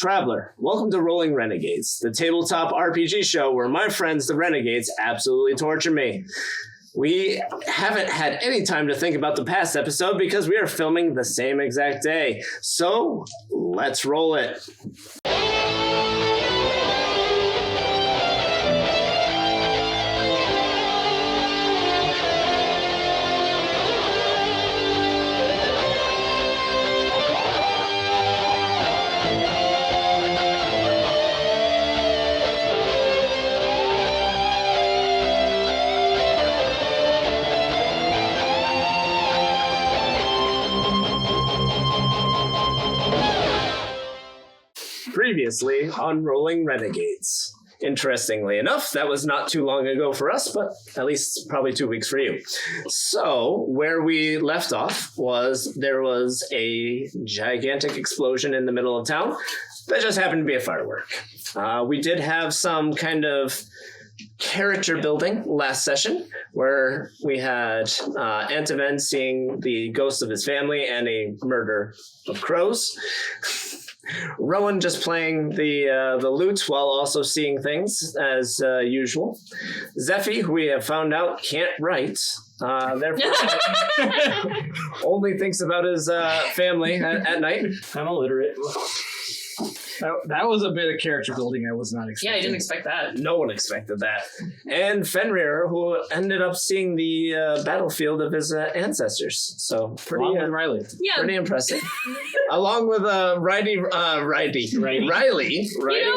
Traveler, welcome to Rolling Renegades, the tabletop RPG show where my friends, the Renegades, absolutely torture me. We haven't had any time to think about the past episode because we are filming the same exact day. So, let's roll it. Previously on Rolling Renegades. Interestingly enough, that was not too long ago for us, but at least probably 2 weeks for you. So, where we left off was there was a gigantic explosion in the middle of town that just happened to be a firework. We did have some kind of character building last session where we had Antiven seeing the ghost of his family and a murder of crows. Rowan just playing the lute while also seeing things as usual. Zephi, who we have found out can't write, therefore only thinks about his family at night. I'm illiterate. That was a bit of character building I was not expecting. Yeah, I didn't expect that. No one expected that. And Fenrir, who ended up seeing the battlefield of his ancestors. So pretty Riley. Yeah. Pretty impressive. Along with Riley riding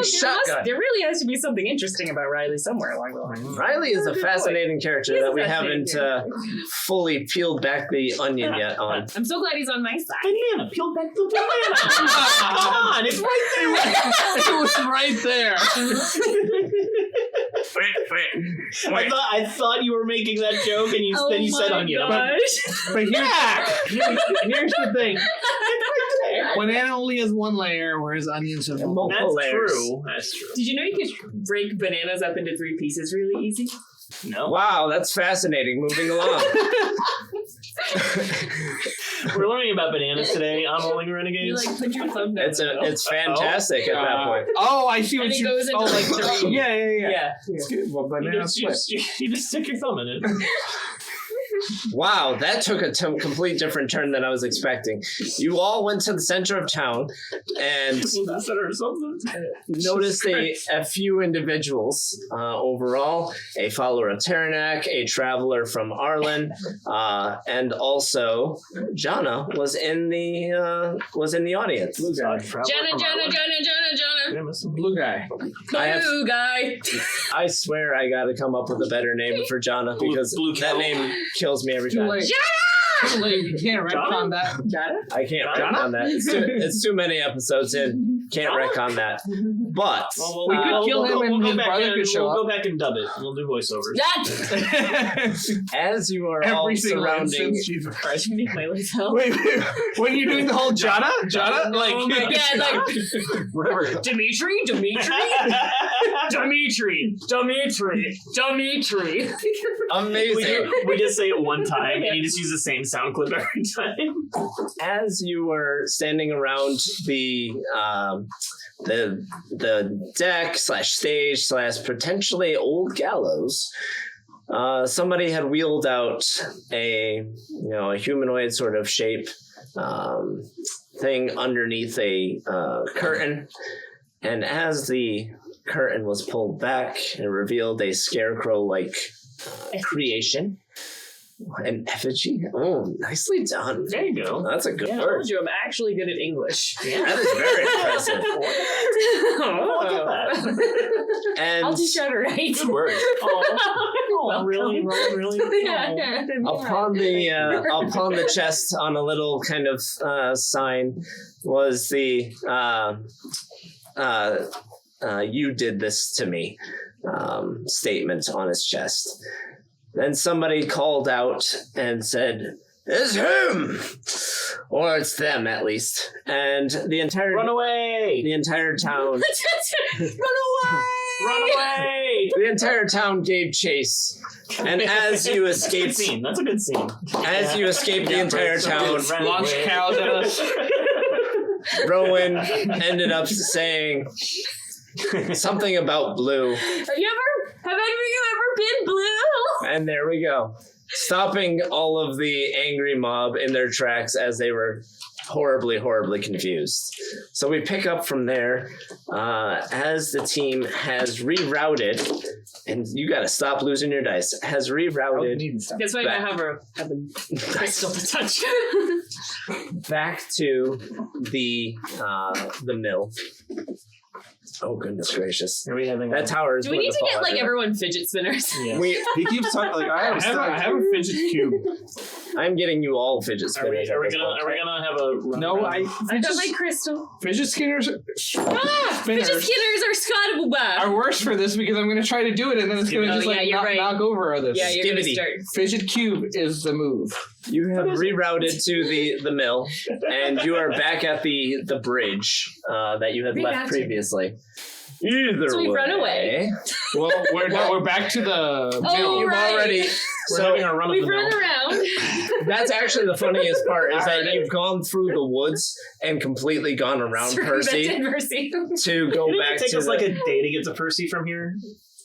shotgun. There really has to be something interesting about Riley somewhere along the line. Riley is a fascinating character that we haven't fully peeled back the onion yet on. I'm so glad he's on my side. Banana, peel back the banana. Come on, it's right there. It was right there. I thought you were making that joke, and then you said onion. But here's the thing. Banana only has one layer, whereas onions have multiple layers. That's true. Did you know you could break bananas up into 3 pieces really easy? No. Wow, that's fascinating. Moving along. We're learning about bananas today on Rolling You Renegades. put your thumb down. It's fantastic at that point. Oh, I see And what it you... goes into like 3. Yeah. Yeah. Well, banana split. You just stick your thumb in it. Wow, that took a complete different turn than I was expecting. You all went to the center of town and noticed a few individuals. Overall, a follower of Taranak, a traveler from Arlen, and also Jana was in the audience. Blue guy. Jana. Blue guy. Blue guy. I swear I gotta come up with a better name for Jana because that name kills me every time. Too late. You can't retcon that. I can't retcon that. It's too many episodes in. Can't retcon that. But we could kill him and his brother could show We'll up. go back and dub it. We'll do voiceovers. as you are all surrounding, Jesus Christ. Make my life hell. Wait, when you're doing the whole Jana? Yeah, like Whatever. Dimitri. amazing. We just say it one time, and you just use the same sound clip every time. As you were standing around the deck / stage / potentially old gallows, somebody had wheeled out a humanoid sort of shape thing underneath a curtain, and as the curtain was pulled back, it revealed a scarecrow-like creation. An effigy? Oh, nicely done. There you go. That's a good I word. told you I'm actually good at English. That is very impressive. Look at that. And I'll teach you how to write. Good word. Oh, really? upon the chest on a little kind of sign was the you did this to me statement on his chest. Then somebody called out and said, "It's him!" Or it's them, at least. And the entire... Run away! The entire town... Run away! Run away! The entire town gave chase. And as you That's a good escaped... scene. That's a good scene. As you escaped the entire town... Launch cows at us. Rowan ended up saying something about blue. Have any of you ever been blue? And there we go. Stopping all of the angry mob in their tracks as they were horribly, horribly confused. So we pick up from there as the team has rerouted, and you got to stop losing your dice, has rerouted. That's why I have a crystal to touch. Back to the mill. Oh, goodness gracious. Are we having that tower is Do we need to get like everyone fidget spinners? Yeah. He keeps talking like I have a fidget cube. I'm getting you all fidget spinners. Are we gonna have a run No, around? I got my crystal. Fidget spinners. Fidget spinners are scottable are worse for this because I'm going to try to do it and then it's going to just knock over others. Yeah, you're going to start. Fidget cube is the move. You have rerouted to the mill, and you are back at the bridge that you had left previously. Either so we run away. Well, we're back to the mill. You've already. We've run around. That's actually the funniest part is that you've gone through the woods and completely gone around Percy to go back take to us like a day to get to Percy from here.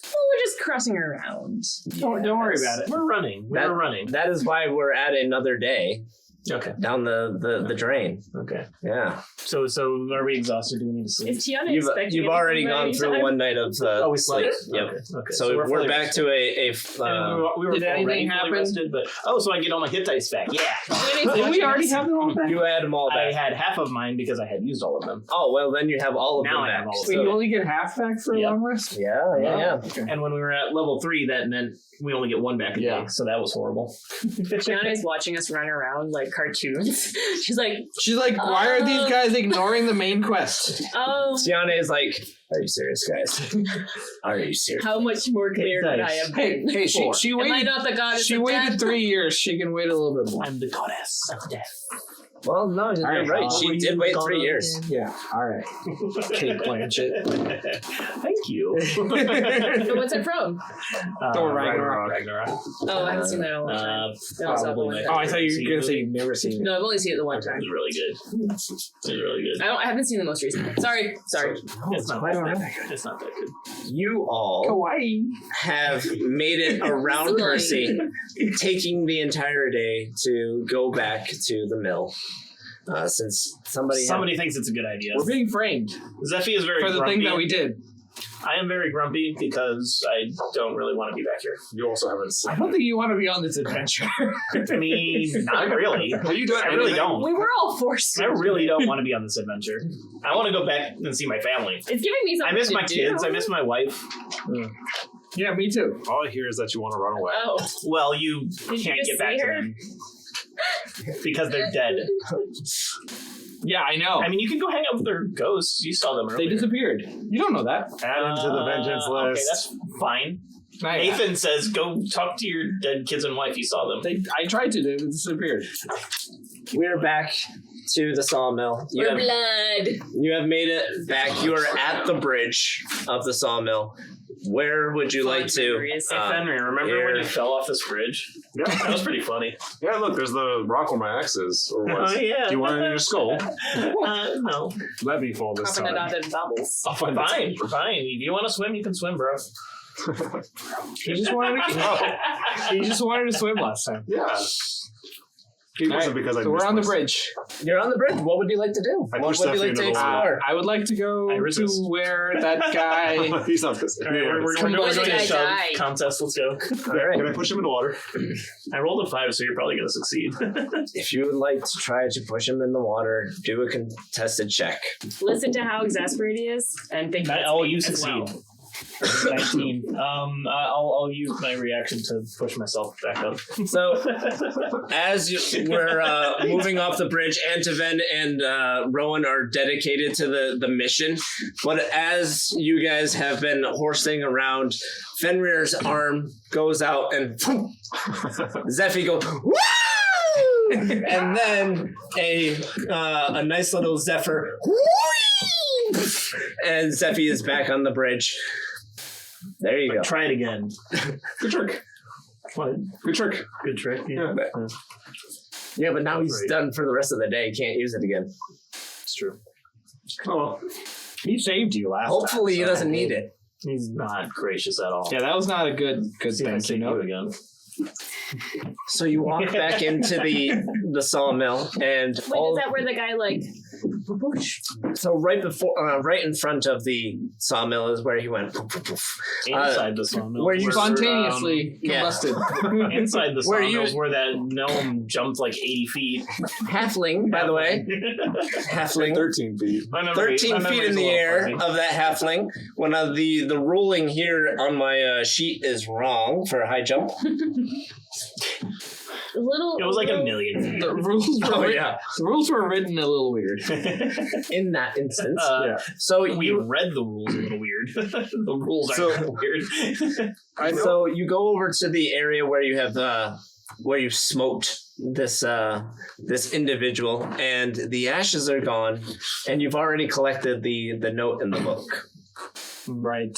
Well, we're just crossing around. Don't worry about it. We're running. We're running. That is why we're at another day. Okay. Down the drain. Okay. Yeah. So are we exhausted? Do we need to sleep? Is Tianee You've already gone through one night of we slept. Yep. Okay. So we're back to a we were did anything happen? Rested, but so I get all my hit dice back. Yeah. Did we already have them all back? You had them all back. I had half of mine because I had used all of them. Oh well, then you have all of them Now I back. have all of So them. you only get half back for a long rest? Yeah. Okay. And when we were at level 3, that meant we only get one back a day. So that was horrible. Tianee's watching us run around like cartoons. She's like, why are these guys ignoring the main quest? oh. Tianee is like, are you serious, guys? Are you serious? How much more clear could I have been? Hey, she Am I waited. not the goddess She of waited death? 3 years. She can wait a little bit more. I'm the goddess of death. Well, no, you're right. She did wait 3 years. Yeah. All right. Kate Blanchett. Thank you. So what's it from? Thor Ragnarok. Oh, I haven't seen that in a long time. That was up one time. Oh, I thought you were going to say you've never seen it. No, I've only seen it the one time. It's really good. It's really good. I haven't seen the most recent one. Sorry. It's not quite that alright. good. It's not that good. You all Kawaii. have made it around Silly. Percy, taking the entire day to go back to the mill. Since somebody thinks it's a good idea. We're being framed Zephi is very for the grumpy. thing that we did. I am very grumpy because I don't really want to be back here. You also haven't I don't think you want to be on this adventure. I mean, not really. Have you done I really don't. We were all forced to. I really don't want to be on this adventure. I want to go back and see my family. It's giving me something I miss to my do. kids. I miss my wife. Yeah, me too. All I hear is that you want to run away. Oh. Well, you Did you can't just get back see to her? them because they're dead. Yeah, I know. I mean, you can go hang out with their ghosts. You saw them earlier. They disappeared. You don't know that. Add them to the vengeance list. Okay, that's fine. Nathan says, go talk to your dead kids and wife. You saw them. I tried to. They disappeared. We're back to the sawmill. We're blood. You have made it back. You are at the bridge of the sawmill. Where would you like to? Fenrir, remember when you fell off this bridge? Yeah. That was pretty funny. Yeah, look, there's the rock where my axe is. Or was. Oh, yeah. Do you want it in your skull? No. Let me fall this Popping it time. out in bubbles. I'll find Fine. If you want to swim, you can swim, bro. He just wanted to swim last time. Yeah. It wasn't because I So we're missed on the my- bridge. You're on the bridge. What would you like to do? I What pushed would you Zephi like to into the explore? I would like to go I to resist. where that guy. He's not this. All right, we're Somebody doing a died. shove contest. Let's go. All right. Can I push him in the water? I rolled a 5, so you're probably going to succeed. If you would like to try to push him in the water, do a contested check. Listen to how exasperated he is and think that's Oh, me you as succeed. well. 19. I'll use my reaction to push myself back up. So, as we're moving off the bridge, Antiven and Rowan are dedicated to the mission. But as you guys have been horsing around, Fenrir's arm goes out and Zephi goes, woo! And then a nice little zephyr, and Zephi is back on the bridge. There you go. Try it again. Good trick. What? Good trick. Good trick. Yeah. Yeah, but now he's done for the rest of the day. Can't use it again. It's true. Oh, He saved you last Hopefully, he time, doesn't need it. He's not gracious at all. Yeah, that was not a good See if I thank you see you note. again. So you walk back into the sawmill, and Wait, is that where the guy like? so right in front of the sawmill is where he went. Poof, poof, poof. Inside the sawmill. where you Spontaneously yeah. combusted. Inside the Where sawmill you- is where that gnome jumped like 80 feet. Halfling, by the way, halfling. 13 feet. 13 feet in the air of that halfling. When the ruling here on my sheet is wrong for a high jump. Little. It was like a million. The rules were the rules were written a little weird. In that instance. Yeah. So We you read the rules a little weird. The rules are kind of weird. so you go over to the area where you have where you smoked this individual, and the ashes are gone, and you've already collected the note in the book. Right.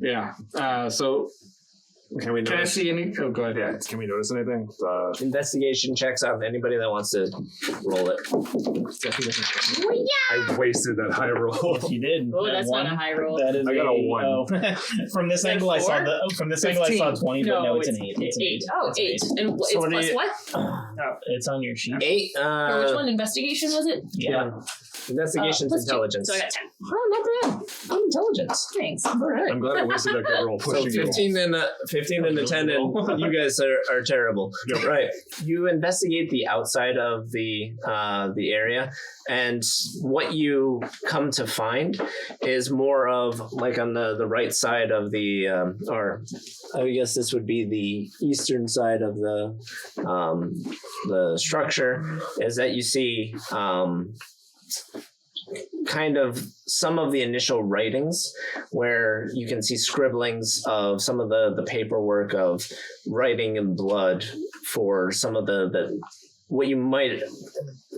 Yeah. So Can we can I notice? see any? Oh, go ahead. Yeah, can we notice anything? Investigation checks on anybody that wants to roll it. I wasted that high roll. You did. Oh, That that's one. not a high roll. That is I got a 1. Oh. From this Like angle, I saw 4? from this angle I saw 20, but no, it's an 8. It's an 8. Oh, It's an 8. And So it's what do plus you- what? Oh, it's on your sheet. 8. Or which one? Investigation was it? Yeah. Investigation's Plus 2. intelligence. So I got 10. Oh, not bad. I'm intelligence. Thanks. All right. I'm glad I wasted that good roll So pushing you. 15 and a 10, and you guys are terrible. Yep. Right. You investigate the outside of the area, and what you come to find is more of like on the right side of the or I guess this would be the eastern side of the structure, is that you see kind of some of the initial writings where you can see scribblings of some of the paperwork of writing in blood for some of the what you might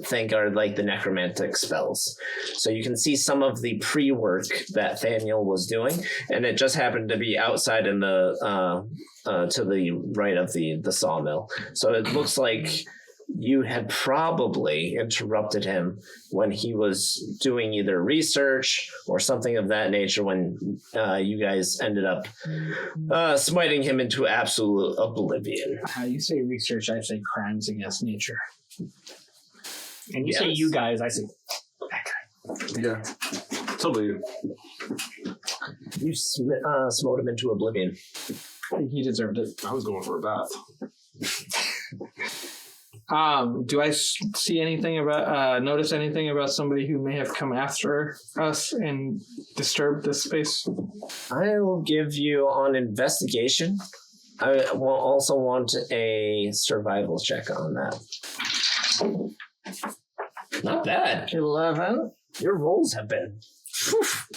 think are like the necromantic spells. So you can see some of the pre-work that Thaniel was doing, and it just happened to be outside in the to the right of the sawmill. So it looks like you had probably interrupted him when he was doing either research or something of that nature, when you guys ended up smiting him into absolute oblivion. How you say research? I say crimes against nature. And you say you guys, I say Yeah. Totally. You smote him into oblivion. He deserved it. I was going for a bath. Do I see anything about, notice anything about somebody who may have come after us and disturbed this space? I will give you on investigation. I will also want a survival check on that. Not bad. 11 Your rolls have been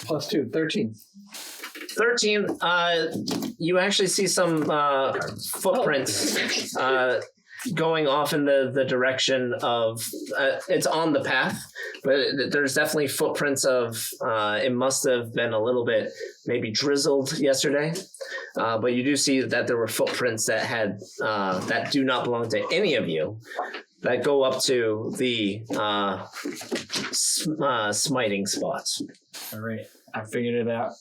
plus 2, 13. 13. You actually see some footprints going off in the direction of it's on the path, but there's definitely footprints of it must have been a little bit maybe drizzled yesterday, but you do see that there were footprints that had that do not belong to any of you, that go up to the smiting spots. All right, I figured it out.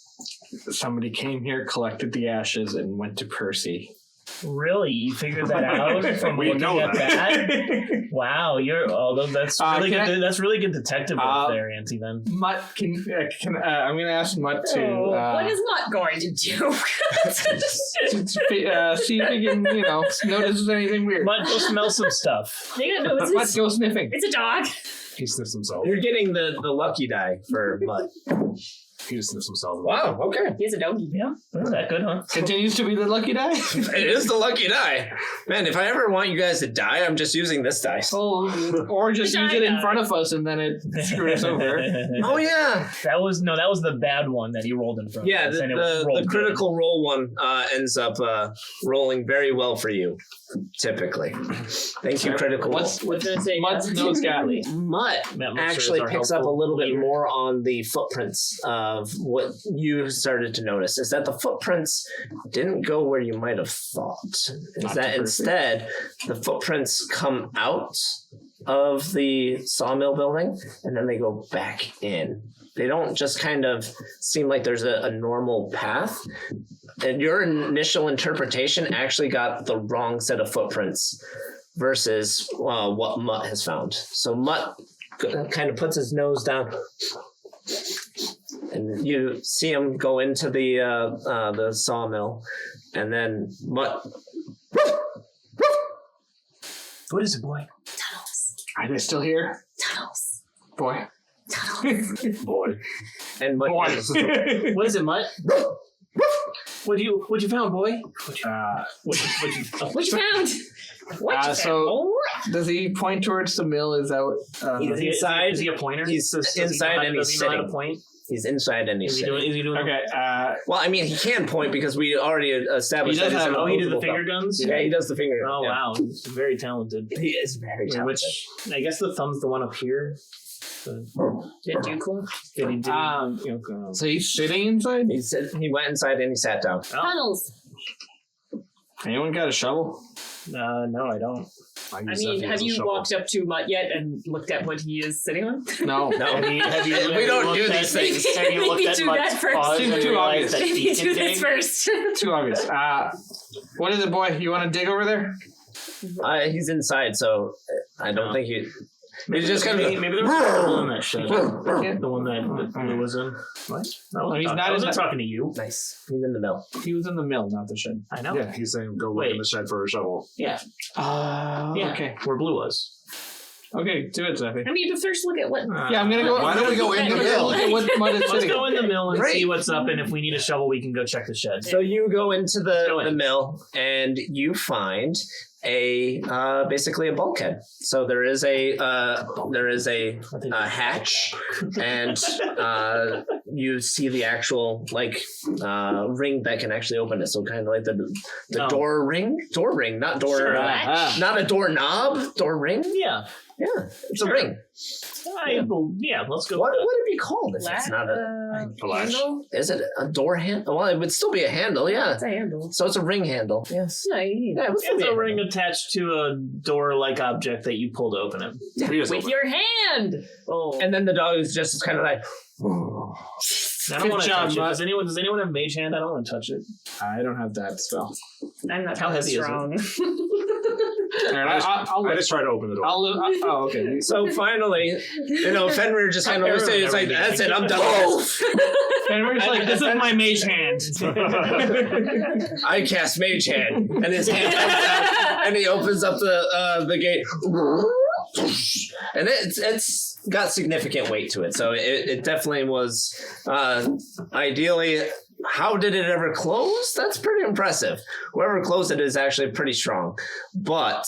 Somebody came here, collected the ashes, and went to Percy. really? You figured that out from We looking know at that? Wow, that's really good. That's really good detective work there, Auntie. Then Mutt, can I'm going to ask Mutt to what is Mutt going to do? see if he can, notice anything weird. Mutt, go smell some stuff. They don't know Mutt, go sniffing. it's a dog. He sniffs himself. You're getting the lucky die for Mud. He just sniffs himself. Wow, okay. He's a doggy. Yeah, isn't that good, huh? Continues to be the lucky die. It is the lucky die. Man, if I ever want you guys to die, I'm just using this dice. Or just The use die it in die. front of us and then it screwed us over. Oh, yeah. That was the bad one that he rolled in front. Yeah, of us, and it the rolled critical roll one ends up rolling very well for you, typically. Thank you, critical roll. What's gonna say? Mutt's nose got me. Mutt That looks actually sure is our picks up a helpful little bit leader. more on the footprints of what you started to notice, is that the footprints didn't go where you might have thought. Is Not that to instead the footprints come out of the sawmill building, and then they go back in. They don't just kind of seem like there's a normal path. And your initial interpretation actually got the wrong set of footprints versus what Mutt has found. So Mutt kind of puts his nose down, and you see him go into the sawmill, and then Mutt. What is it, boy? Are they still here? Tunnels. Boy. Boy. And Mutt. Boy. What is it, Mutt? What you found, boy? What you What you found? What you so does he point towards the mill? Is that what? Is he inside? Is he a pointer? He's does inside and he's he know how to sitting. point? He's inside and he's Is he sitting. doing Okay. Well, I mean, he can point because we already established He does that he's have- an Oh, he did the opposable finger thumb. guns? Yeah, he does the finger. Oh, yeah. wow. He's very talented. He is very talented. Which, I guess the thumb's the one up here. Did you cool? Did he do? So he's sitting inside. He went inside and he sat down. Tunnels. Anyone got a shovel? No, I don't. I mean, have you walked up to Mutt yet and looked at what he is sitting on? No. No. We don't do these things. Have you looked Maybe at do Mutt's that first. paws and Too realized obvious. that he Maybe can do this dig? first. Too obvious. What is it, boy? You want to dig over there? He's inside, so I don't think he. He's just kind of. Maybe there was a shovel in that shed. The one that Blue was in. What? He's not I wasn't in talking to you. Nice. He's in the mill. He was in the mill, not the shed. I know. Yeah, he's saying go look Wait. in the shed for a shovel. Yeah. Yeah. Okay. Where Blue was. Okay. Do it, Zephi. I mean, but first look at what. Yeah, I'm gonna go. Why don't we go in the mill? Look at what Mud is Let's sitting. go in the mill and Great. see what's up, and if we need a shovel, we can go check the shed. So you go into Go the in. mill and you find a basically a bulkhead. So there is a hatch, and you see the actual ring that can actually open it. So kind of like the Oh. door ring, not door, Sure. not a doorknob, door ring. Yeah. Yeah, it's Sure. a ring. Let's go. What with would it be called if it's not a? A latch. handle? Is it a door handle? Well, it would still be a handle. Yeah. It's a handle. So it's a ring handle. Yes. No, you Yeah, it would still It's be a a ring attached to a door-like object that you pull to open it. with your hand. Oh, And then the dog is just kind of like. I don't Good want to job, touch it. Mutt. Does anyone have mage hand? I don't want to touch it. I don't have that spell. I'm not How that heavy is it? strong. All right, I'll I just tried to open the door. oh, okay. So finally, Fenrir just kind of looks at it. It's like, that's it. I'm done with And we're just like, this is my mage hand. this. I cast Mage Hand, and his hand comes out, and he opens up the gate, and it's got significant weight to it. So it definitely was. Ideally, how did it ever close? That's pretty impressive. Whoever closed it is actually pretty strong. But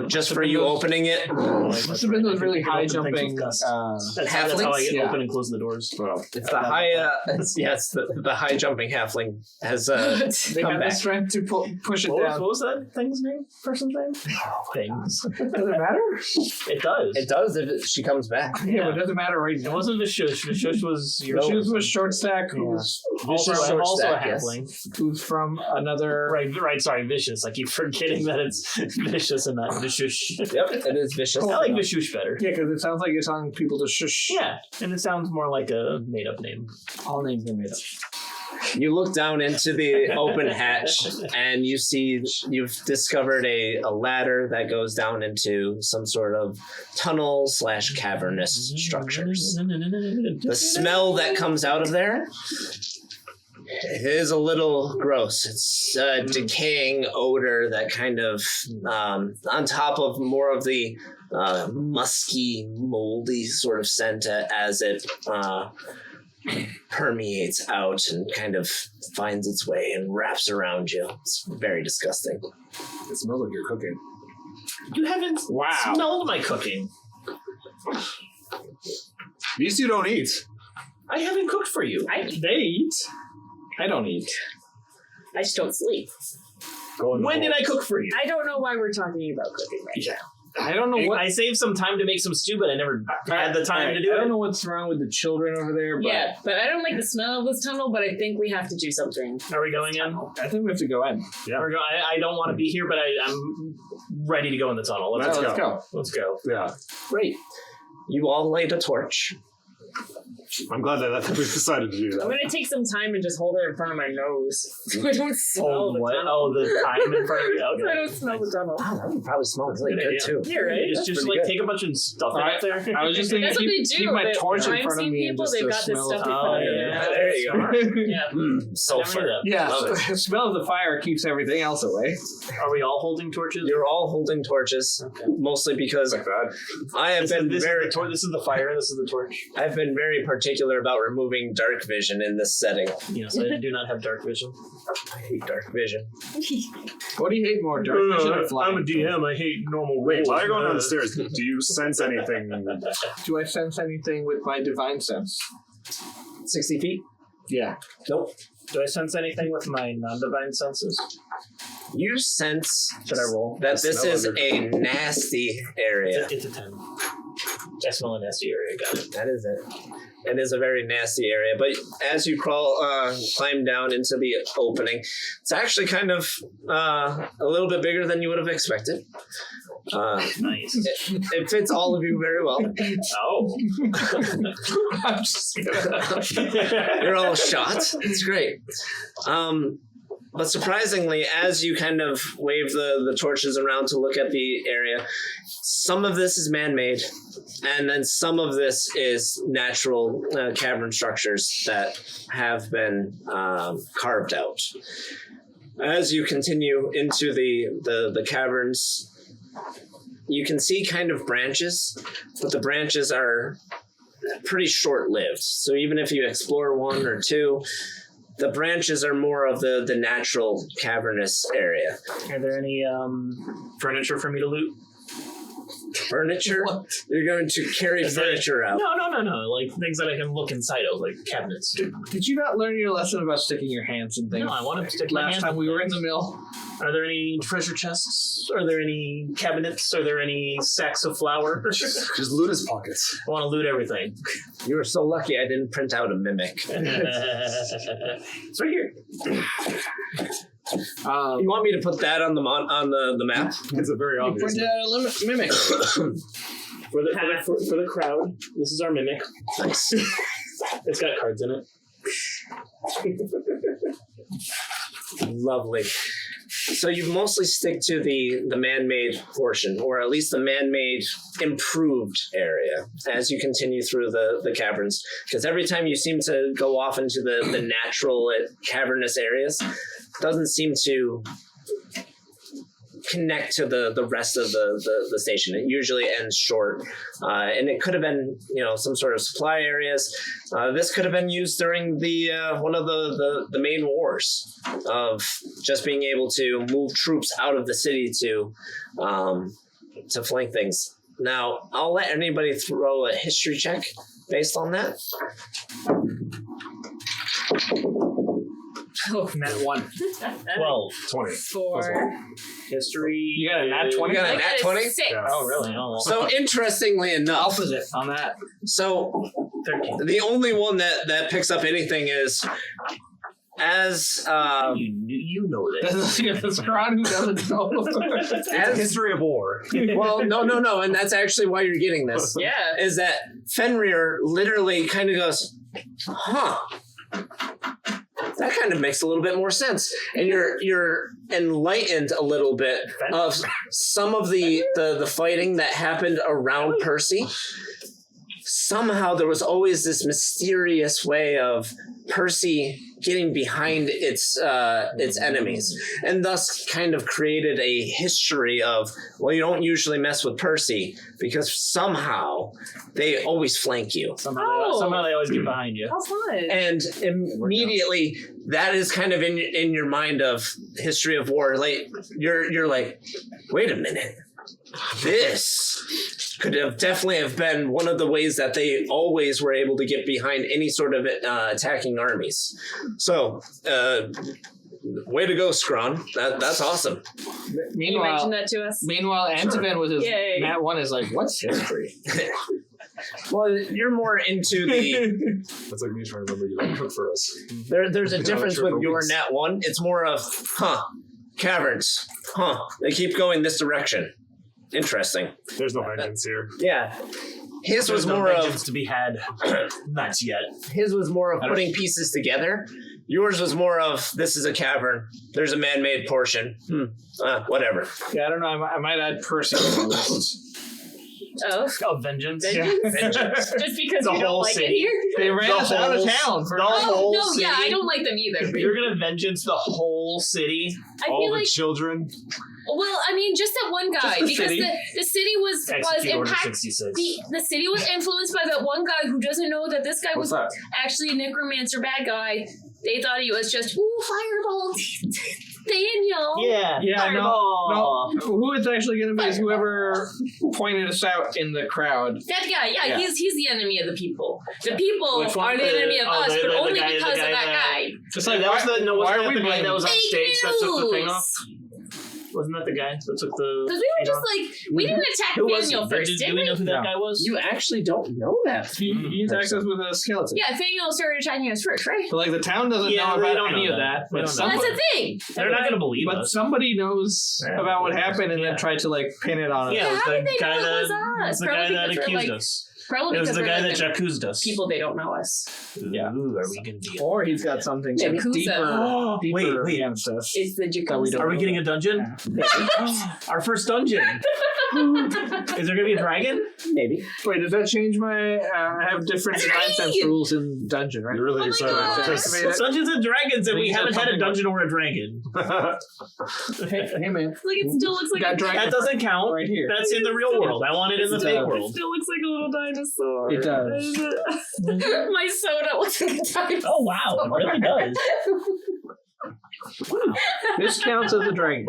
just for you opening it, Must have been those really high jumping. That's how I get Yeah. open and close the doors. Well, it's the high. Yes, the high jumping halfling has They come got the back. strength to push it What down. was that thing's name? Person's name? Things. Does it matter? It does. It does if she comes back. Yeah, but it doesn't matter right It now. wasn't Vishush. Vishush was your She was short stack, who's also, short also stack, a yes. halfling. who's from another. Right. Sorry, vicious. I keep forgetting that it's vicious and not Vishush. Yep, it is vicious. I like Vishush better. Yeah, because it sounds like you're telling people to shush. Yeah, and it sounds more like a made-up name. All names are made up. You look down into the open hatch and you see you've discovered a ladder that goes down into some sort of tunnel / cavernous structures. The smell that comes out of there is a little gross. It's a decaying odor that kind of, on top of more of the musky, moldy sort of scent as it permeates out and kind of finds its way and wraps around you. It's very disgusting. it smells like you're cooking. You haven't smelled my cooking. These two don't eat. I haven't cooked for you. They eat. I don't eat. I just don't sleep. Go in the When hole. did I cook for you? I don't know why we're talking about cooking right now. I don't know what. I saved some time to make some stew, but I never had the time to do I don't it. know what's wrong with the children over there, but Yeah, but I don't like the smell of this tunnel, but I think we have to do something. Are we going in? I think we have to go in. Yeah. I don't want to be here, but I'm ready to go in the tunnel. Let's go. Let's go. Yeah. Great. You all light a torch. I'm glad that we decided to do I'm that. gonna take some time and just hold it in front of my nose so I don't smell Oh, the what? tunnel. Oh, the time in front of you. So I Okay. don't smell the tunnel. Wow, that would probably smell really Good good idea. too. You're right. Just pretty like good. take a bunch of stuff Alright. up there. I was just thinking, That's what they do. keep my They- torch in crime front of scene me and people, just they've the got this smell stuff of they Oh, put in yeah. there. There you go. Yeah. Sulfur. Yeah, Love it. the smell of the fire keeps everything else away. Are we all holding torches? You're all holding torches, mostly because Like that. I have been very. This is the fire. This is the torch. I've been very particular about removing dark vision in this setting. Yes, I do not have dark vision. I hate dark vision. What do you hate more, dark vision or flying? I'm a DM. I hate normal Wait, rolls. while you're going down the stairs, do you sense anything? Do I sense anything with my divine sense? 60 feet? Yeah. Nope. Do I sense anything with my non-divine senses? You sense Should I roll? that this Smell is under- a nasty area. It's a 10. I smell a nasty area. Got it. That is it. It is a very nasty area, but as you climb down into the opening, it's actually kind of a little bit bigger than you would have expected. Nice. It fits all of you very well. Oh. I'm just gonna... You're all shot. It's great. But surprisingly, as you kind of wave the torches around to look at the area, some of this is man-made, and then some of this is natural cavern structures that have been carved out. As you continue into the caverns, you can see kind of branches, but the branches are pretty short-lived. So even if you explore one or two, the branches are more of the natural cavernous area. Are there any furniture for me to loot? Furniture? What? You're going to carry Is there- furniture out. No. Like things that I can look inside of, like cabinets. Did you not learn your lesson about sticking your hands in things? No, I want to stick my Last hands time in we were in things. the mill. Are there any treasure chests? Are there any cabinets? Are there any sacks of flour? Just loot his pockets. I want to loot everything. You were so lucky I didn't print out a mimic. It's right here. You want me to put that on the map? It's a very obvious. Point out a mimic. For the crowd, this is our mimic. Nice. It's got cards in it. Lovely. So you mostly stick to the man-made portion, or at least the man-made improved area as you continue through the caverns. Because every time you seem to go off into the natural cavernous areas, it doesn't seem to connect to the rest of the station. It usually ends short, and it could have been some sort of supply areas. This could have been used during the one of the main wars of just being able to move troops out of the city to flank things. Now I'll let anybody throw a history check based on that. Oh, Nat 1. 12. 20. 4. History. You got a nat 20? You got a I nat got a 20? 6. Yeah. Oh, really? Oh, well. So interestingly enough, Opposite on that. so 13. the only one that picks up anything is as You know this. That's the crowd who doesn't know. as History of war. well, no, and that's actually why you're getting this. Yeah. Is that Fenrir literally kind of goes, huh? That kind of makes a little bit more sense, and you're enlightened a little bit of some of the fighting that happened around Percy. Somehow there was always this mysterious way of Percy getting behind its enemies, and thus kind of created a history of, well, you don't usually mess with Percy because somehow they always flank you. Somehow they always get behind you. How fun. And immediately that is kind of in your mind of history of war. Like you're like, wait a minute, this could have definitely have been one of the ways that they always were able to get behind any sort of attacking armies. So way to go, Scron. That's awesome. Can you Meanwhile, mention that to us? meanwhile, Antivan with his Yay. Nat 1 is like, what's history? Well, you're more into the. That's like me trying to remember you like cook for us. There's a difference sure with for your weeks. Nat 1. It's more of, caverns. They keep going this direction. Interesting. There's no vengeance here. Yeah. His was There's no more vengeance of to be had. Not yet. his was more of putting pieces together. Yours was more of this is a cavern. There's a man-made portion. Whatever. Yeah, I don't know. I might add Percy on the list. Oh, Oh, vengeance. vengeance? Vengeance. Just because The you don't whole like it city. here? They ran The us out of whole- town for the Oh, whole no, yeah, city? I don't like them either. You're gonna vengeance the whole city. I All feel the like, children. well, I mean, just that one guy, Just the because city. the city was Execute Order impacted. 66. The city was influenced by that one guy who doesn't know that this guy What's was that? actually a necromancer bad guy. They thought he was just, fireball, Daniel. Yeah. Yeah, Fireball. no. Who it's actually going to be is whoever pointed us out in the crowd. That guy, Yeah. he's the enemy of the people. The people Which one? are the enemy of us, but only guy- because of guy that guy. Just Like, like, that was the no, why wasn't are that we the guy blaming- that was on Fake stage that took the thing news! off? Wasn't that the guy that took the? Because we were just like, we didn't attack Who was Daniel it? first, Do did we we? know who that No. guy was? You actually don't know that. He attacks us with a skeleton. Yeah, Daniel started attacking us first, right? But like the town doesn't Yeah, know they about don't any know of that. that. They But don't know. That's somebody, the thing. They're not gonna believe but us. somebody knows Yeah. about what happened and Yeah. then tried to like pin it on us. Yeah, it was How the did they guy know it was that us? the Probably guy that because we're, accused like, us. Probably It was because the we're guy like that jacuzed us. people they don't know us. Yeah. Ooh, are we gonna be? Or he's got something Yakuza. deeper Wait. against us. It's the That we Jacuzzi. don't Are we getting a dungeon? Our first dungeon. Is there gonna be a dragon? Maybe. Wait, does that change my? I have different design sense rules in dungeon, right? You're really Oh my excited. God. Because- Activate it. Dungeons and Dragons, and we These are haven't had a something dungeon or a dragon. Hey man, Like it still looks like Got a dragon. That doesn't count. right here. That's in the real world. I want it in the It fake does. It world. still looks like a little dinosaur. It does. My soda looks like a dinosaur. Oh wow, it really does. This counts as a dragon.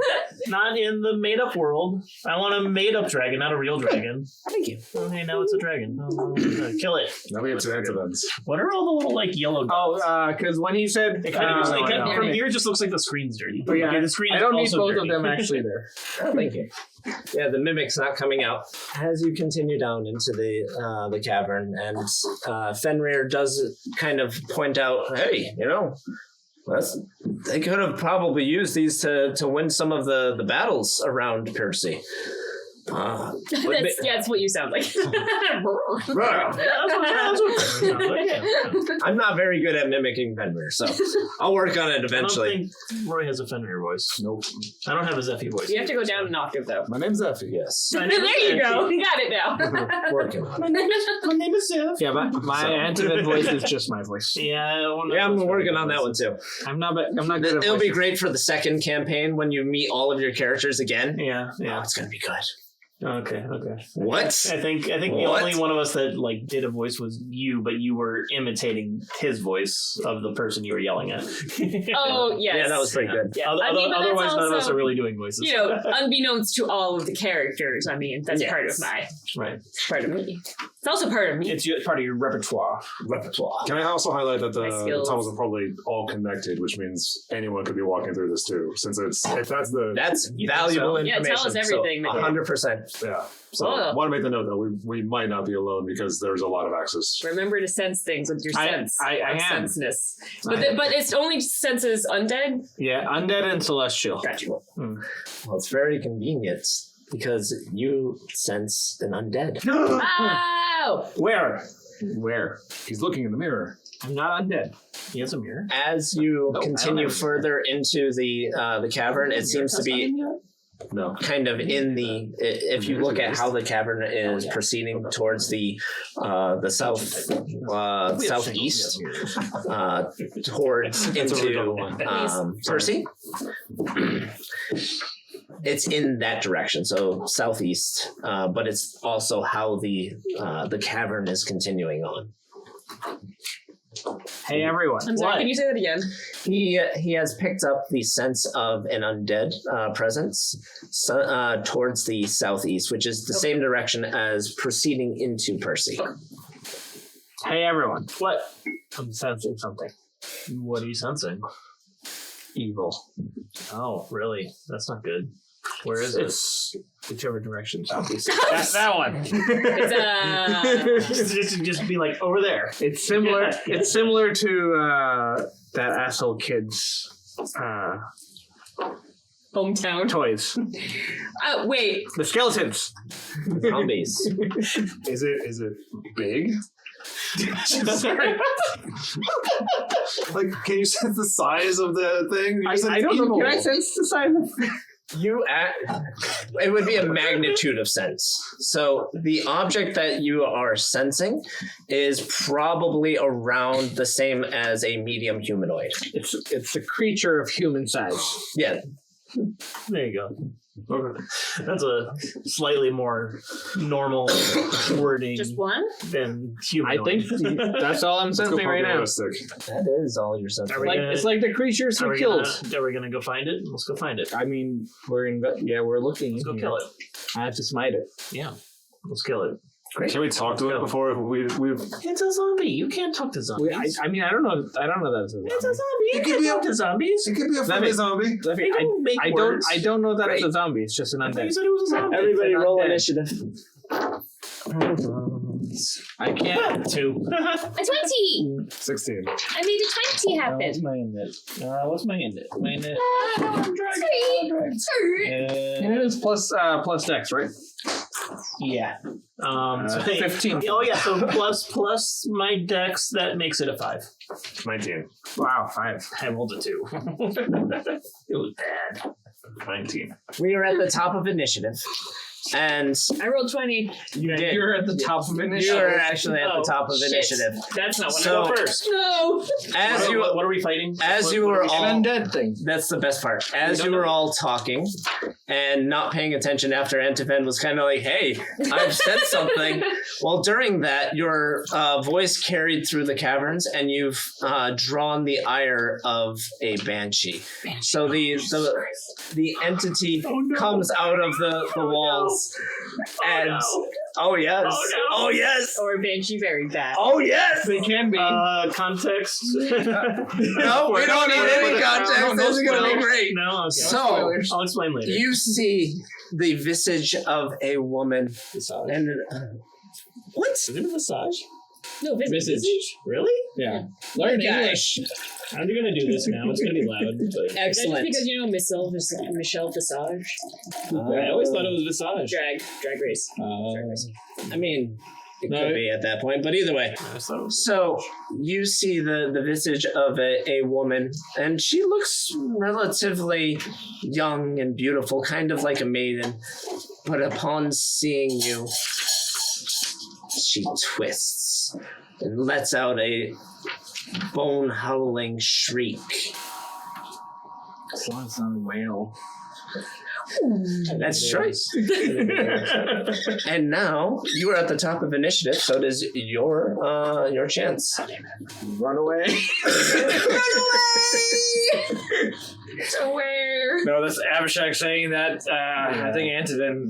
Not in the made-up world. I want a made-up dragon, not a real dragon. Thank you. Okay, now it's a dragon. Kill it. Now we have two antidotes. What are all the little like yellow dots? Oh, because when he said, It kind of no, no. from here, it just looks like the screen's dirty. But yeah, Okay, the screen I is don't need also both dirty. of them actually there. Thank you. Yeah, the mimic's not coming out as you continue down into the cavern, and Fenrir does kind of point out, "Hey, they could have probably used these to win some of the battles around Percy." That's what you sound like. I'm not very good at mimicking Fenrir, so I'll work on it eventually. I don't think Roy has a Fenrir voice. Nope. I don't have a Zephi voice. You have to go down an octave, though. My name's Zephi. Yes, My name There is you go. Zephi. You got it now. working on it. My name is Zeph. Yeah, but my Antivan voice is just my voice. Yeah, Yeah, I'm working on that one too. I'm not good at It'll be voices. great for the second campaign when you meet all of your characters again. Yeah, Oh, yeah. it's gonna be good. Okay. What? I think the What? only one of us that like did a voice was you, but you were imitating his voice of the person you were yelling at. Oh, yes. Yeah, that was pretty good. Yeah. I mean, but that's Otherwise, none of us also, are really doing voices. You know, unbeknownst to all of the characters. I mean, that's part of right? part of me. It's also part of me. It's part of your repertoire. Repertoire. Can I also highlight that My the skills. tunnels are probably all connected, which means anyone could be walking through this too. Since if that's the That's You think valuable so? Yeah, information. tell us everything that- 100%. yeah. So Oh. want to make the note that we might not be alone because there's a lot of access. Remember to sense things with your I- sense. I am. Senseness. But it's only senses undead? Yeah, undead and celestial. Gotcha. Well, it's very convenient because you sense an undead. Oh! Where? He's looking in the mirror. I'm not undead. He has a mirror. As you No, I don't continue have a further into the cavern, it seems to be No. kind of in the. If you look at how the cavern is proceeding towards the southeast, towards into Percy. It's in that direction, so southeast, but it's also how the cavern is continuing on. Hey everyone. I'm sorry, What? can you say that again? He has picked up the sense of an undead presence towards the southeast, which is the same direction as proceeding into Percy. Hey everyone. What? I'm sensing something. What are you sensing? evil. Oh, really? That's not good. Where is it? It's whichever direction. Southeast. That's that one. It's just be like over there. It's similar. It's similar to that asshole kid's hometown. toys. Wait. The skeletons. Zombies. Is it big? Sorry. Like, can you sense the size of the thing? You said I it's don't know. evil. Can I sense the size of It would be a magnitude of sense. So the object that you are sensing is probably around the same as a medium humanoid. It's a creature of human size. Yeah. There you go. That's a slightly more normal wording Just one? than human. I think that's all I'm Let's go sensing right now. realistic. That is all you're sensing. It's like the creatures we killed. Are we gonna go find it? Let's go find it. I mean, we're looking. Let's go kill it. I have to smite it. Yeah. Let's kill it. Can we talk to it before we've? It's a zombie. You can't talk to zombies. I mean, I don't know that it's a zombie. It's a zombie. You can talk to zombies. It could be a friendly zombie. They don't make words. I don't know that it's a zombie. It's just an I thought undead. you said it was a zombie. Everybody roll undead. initiative. I can't. 2. A 20! 16. I made a 20 happen. What's my init? What's my init? My init. And it is plus dex, right? Yeah. So 15. Oh yeah. So plus my dex, that makes it a 5. 19. Wow, 5. I rolled a 2. It was bad. 19. We are at the top of initiative. And I rolled 20. You're at the top of you initiative. are actually at the top of shit. initiative. That's not when So- I go first. No! What are we fighting? As you What were are we- all An undead thing. That's the best part. As don't you were know. all talking and not paying attention after Antifen was kind of like, hey, I've said something. Well, during that, your voice carried through the caverns and you've drawn the ire of a Banshee. So the entity comes out of the walls and... Oh, yes. Oh, yes. Or Banshee very bad. Oh, yes. They can be. Context. No, we don't need any context. This is going to be great. No, okay. So, I'll explain later. you see the visage of a woman. And what? Is it a massage? No, Visage. Really? Yeah. Learn English. I'm gonna do this now. It's gonna be loud. But Excellent. Because you know Michelle Visage. I always thought it was massage. Drag race. I mean, it No, could be at that point, but either way. I always thought it was. So you see the visage of a woman, and she looks relatively young and beautiful, kind of like a maiden. But upon seeing you, she twists and lets out a bone-howling shriek. As long as it's not a whale. That's right. And now you are at the top of initiative, so it is your chance. Run away. So where? No, that's Abhishek saying that. I think Antiven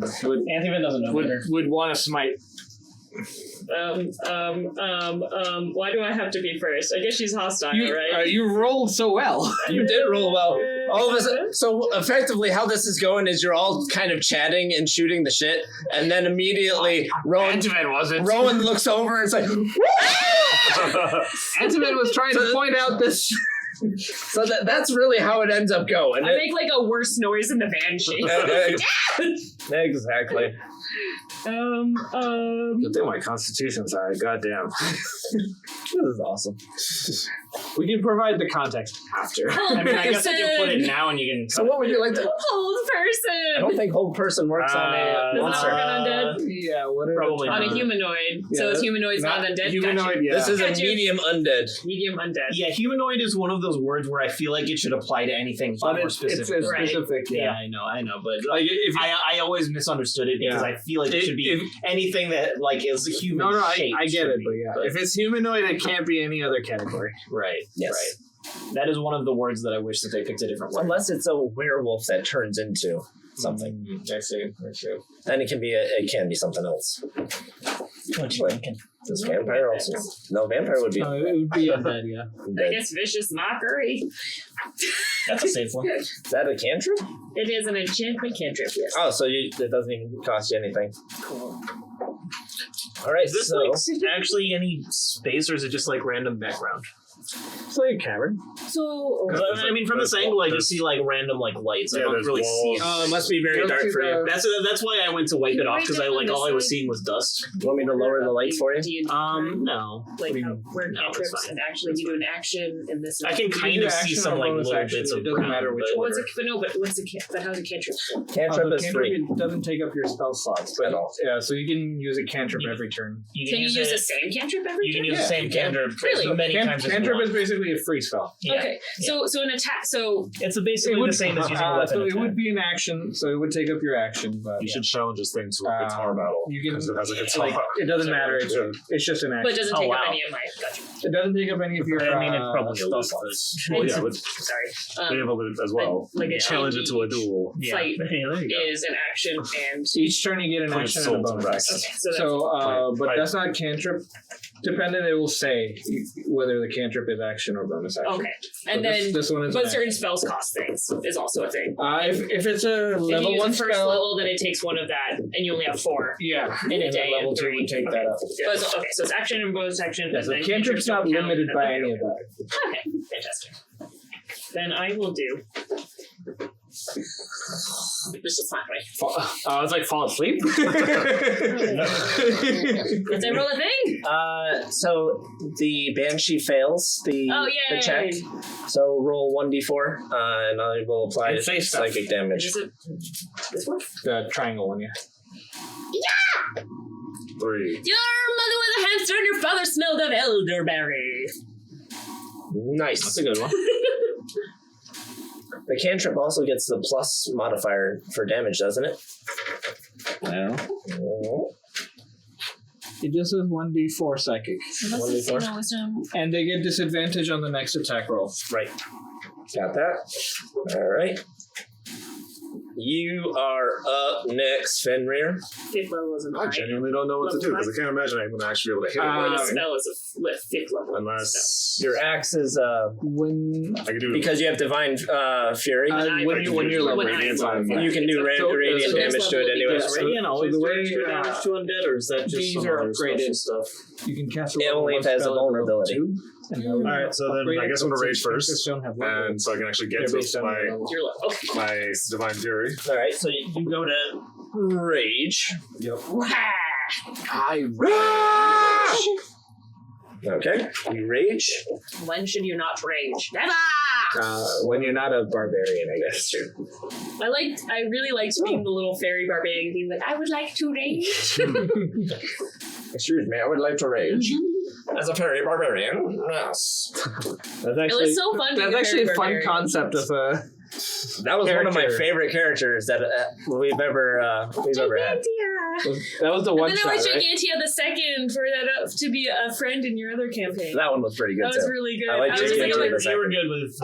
doesn't know better. would want to smite. Why do I have to be first? I guess she's hostile, right? You rolled so well. You did roll well. All of us. So effectively, how this is going is you're all kind of chatting and shooting the shit, and then immediately Rowan looks over and it's like, Antiven was trying to point out this. So that's really how it ends up going. I make like a worse noise than the Banshee. Exactly. Good thing my constitution's high. Goddamn. This is awesome. We can provide the context after. I mean, I guess I can put it now and you can. So what would you like to? Hold person. I don't think hold person works on a Does it not monster. work on undead? Yeah, whatever. Probably On a not. humanoid. So Yeah, it's humanoid's not undead. Humanoid, yeah. This is a Gotcha. medium undead. Medium undead. Yeah, humanoid is one of those words where I feel like it should apply to anything But more it's specific. Right. specific, Yeah, yeah. I know, but Like if I always misunderstood it because Yeah. I feel like it should be If- anything that like is human. no, I shaped get should it, be, but yeah. If it's humanoid, it can't be any other category. right, Yes. right. That is one of the words that I wish that they picked a different word. Unless it's a werewolf that turns into something. I see. Then it can be something else. What you thinking? Does vampire also? No, vampire would be. It would be undead, yeah. I guess vicious mockery. That's a safe one. Is that a cantrip? It is an enchantment cantrip. Yes. Oh, so it doesn't even cost you anything. Cool. All right, Is this so like actually any space, or is it just like random background? It's like a cavern. So, 'Cause I mean, from this angle, I just see like random like lights. I Yeah, don't there's really walls. see. it must be very Go dark to for you. That's why I went to wipe it off because I like all I was seeing was dust. You want me to lower the lights for you? No. Like What do you how mean? where No, it's cantrips fine. and actually you do an action and this. I can You kind do of see action some or like bonus little action, bits of. it doesn't matter which but- one. What's it? But no, but what's the but how's a cantrip? Cantrip the is cantrip, free. it doesn't take up your spell slots, but At all. yeah, so you can use a cantrip every turn. Can you use the same cantrip every You can turn? use the same cantrip Really? as many times as you Cantrip want. is basically a free spell. Yeah. Okay, so an attack. So It's basically the same as using a weapon. So it attack. would be an action, so it would take up your action, but You should challenge this thing to a guitar battle. you can- because it has a guitar. like it doesn't matter. It's just an but action. it doesn't Oh, take wow. up any of my. Gotcha. It doesn't take up any of your. I mean, it's probably a spell little slots. Well, yeah, It's- but Sorry. be able to as well. like a challenge it to a duel. Yeah. Fight Yeah, there you go. is an action and. Each turn you get an Put action its and a soul to bonus rest. action. Okay, so that's But Right. that's not cantrip dependent. It will say whether the cantrip is action or bonus action. okay, So and this, then this one is. but an certain spells cost things is also a thing. action. If it's a If you level use one the first spell, level, then it takes one of that, and you only have 4 yeah, in a and day. then level and 2 3. would take okay. that up. But it's, okay, so it's action and bonus action. Yeah, and so then cantrip's not don't count, limited and by then- any of that. Okay, fantastic. Then I will do. This is not right. It's like fall asleep. Did I roll a thing? So the Banshee fails the Oh, yay. check. So roll 1d4, and I will apply And say stuff. psychic damage. Is it this one? The triangle one, yeah. 3. Your mother was a hamster and your father smelled of elderberry. Nice. That's a good one. The cantrip also gets the plus modifier for damage, doesn't it? No. Oh. It just says 1d4 psychic. Unless it's 1d4. no wisdom. And they get disadvantage on the next attack roll. Right. Got that. All right. You are up next, Fenrir. 5th level is a I 9. genuinely don't know what to do because I can't imagine I'm going to actually be able to hit Or it. the spell is a 5th level. Unless Your axe is When I can do because you have divine fury. when you're level, when radiant I'm on level. you can do radiant so damage to it anyway. Yeah, so- Radiant always the way, does extra damage to undead, or is that just these some are other upgraded. special stuff? you can cast a It level only one has a spell at level vulnerability. 2, and All right, so then I guess I'm going to rage first, Don't have level. and so I can actually get They're to based on my level. You're level. Okay. my divine fury. All right, so you go to rage. I Okay, you rage. When should you not rage? Never! when you're not a barbarian, I guess. True. I really liked being the little fairy barbarian being like, I would like to rage. Excuse me, I would like to rage. As a fairy barbarian, yes. That's It was so fun being That's a actually fairy a fun barbarian. concept of a. That was one of my Character. favorite characters that we've ever had. Gigantia. That was the And one then it shot, was right? Gigantia the second for that to be a friend in your other campaign. That one was pretty good That was too. really good. I like was Gigantia just like, the You were second. good with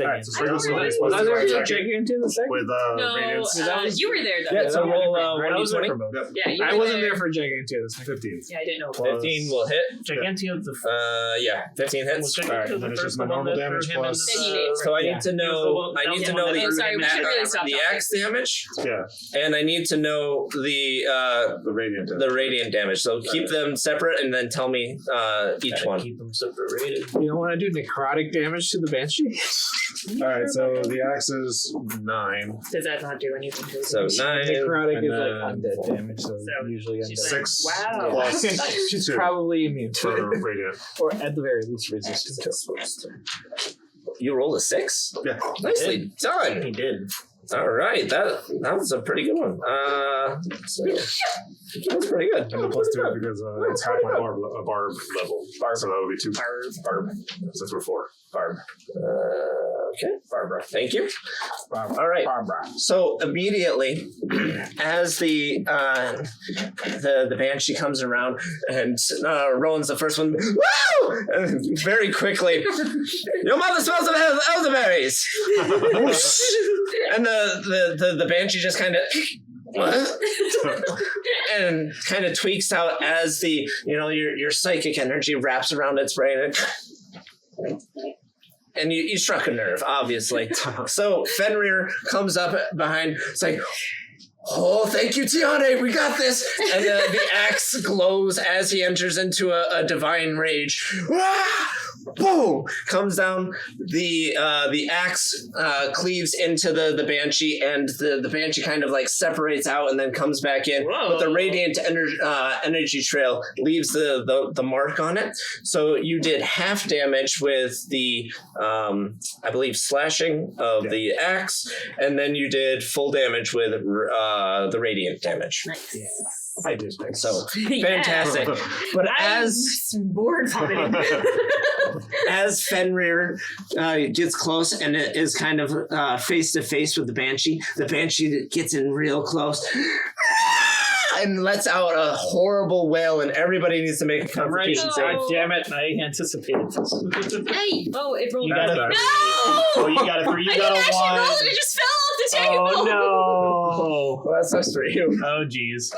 Alright, so I don't what's know. the Was there divine a check Gigantia the second? with no, radiance? you were there though. Yeah, so roll I was there 1d20. for both. Yep. Yeah, you I were wasn't there for Gigantia the second. 15. Yeah, I didn't know. 15 will hit. Gigantia the Yeah, 15 hits. Alright, and then it's just my normal damage plus. So I need to know. Yeah. I need to know Oh, sorry, we should really stop the talking. axe damage, Yeah, and I need to know the the radiant. the radiant damage. So keep them separate, and then tell me each one. Keep them separated. You don't want to do necrotic damage to the Banshee? Alright, so the axe is 9. Does that not do anything to it? So 9. Necrotic and is then- like undead damage, so So usually she's undead. like, 6 wow. plus She's 2 probably immune to for it, radiant. or at the very least resistant to it. You rolled a 6. Yeah. Nicely done. He did. All right, that was a pretty good one. So that's pretty good. And the plus 2 because it's half my barb level. So that would be 2 barb. Since we're 4. Barb. Okay, Barbara. Thank you. All right. Barbara. So immediately, as the Banshee comes around, and Rowan's the first one. Woo! Very quickly, your mother smells of elderberries. And the Banshee just kind of what? And kind of tweaks out as the, your psychic energy wraps around its brain. And you struck a nerve, obviously. So Fenrir comes up behind. It's like, oh, thank you, Tianee. We got this. And the axe glows as he enters into a divine rage. Ah! Boom! Comes down. The axe cleaves into the Banshee, and the Banshee kind of like separates out and then comes back in. Whoa. But the radiant energy trail leaves the mark on it. So you did half damage with the I believe slashing of the axe, and then you did full damage with the radiant damage. Nice. Yeah. I did. So fantastic. But as bored as Fenrir gets close and it is kind of face to face with the Banshee gets in real close and lets out a horrible wail, and everybody needs to make a Constitution save. God damn it! I anticipated this. Hey! Oh, it rolled. You got no! Oh, you got a 3. You got a 1. I rolled and it just fell off the table. Oh no! Well, that sucks for you. Oh jeez.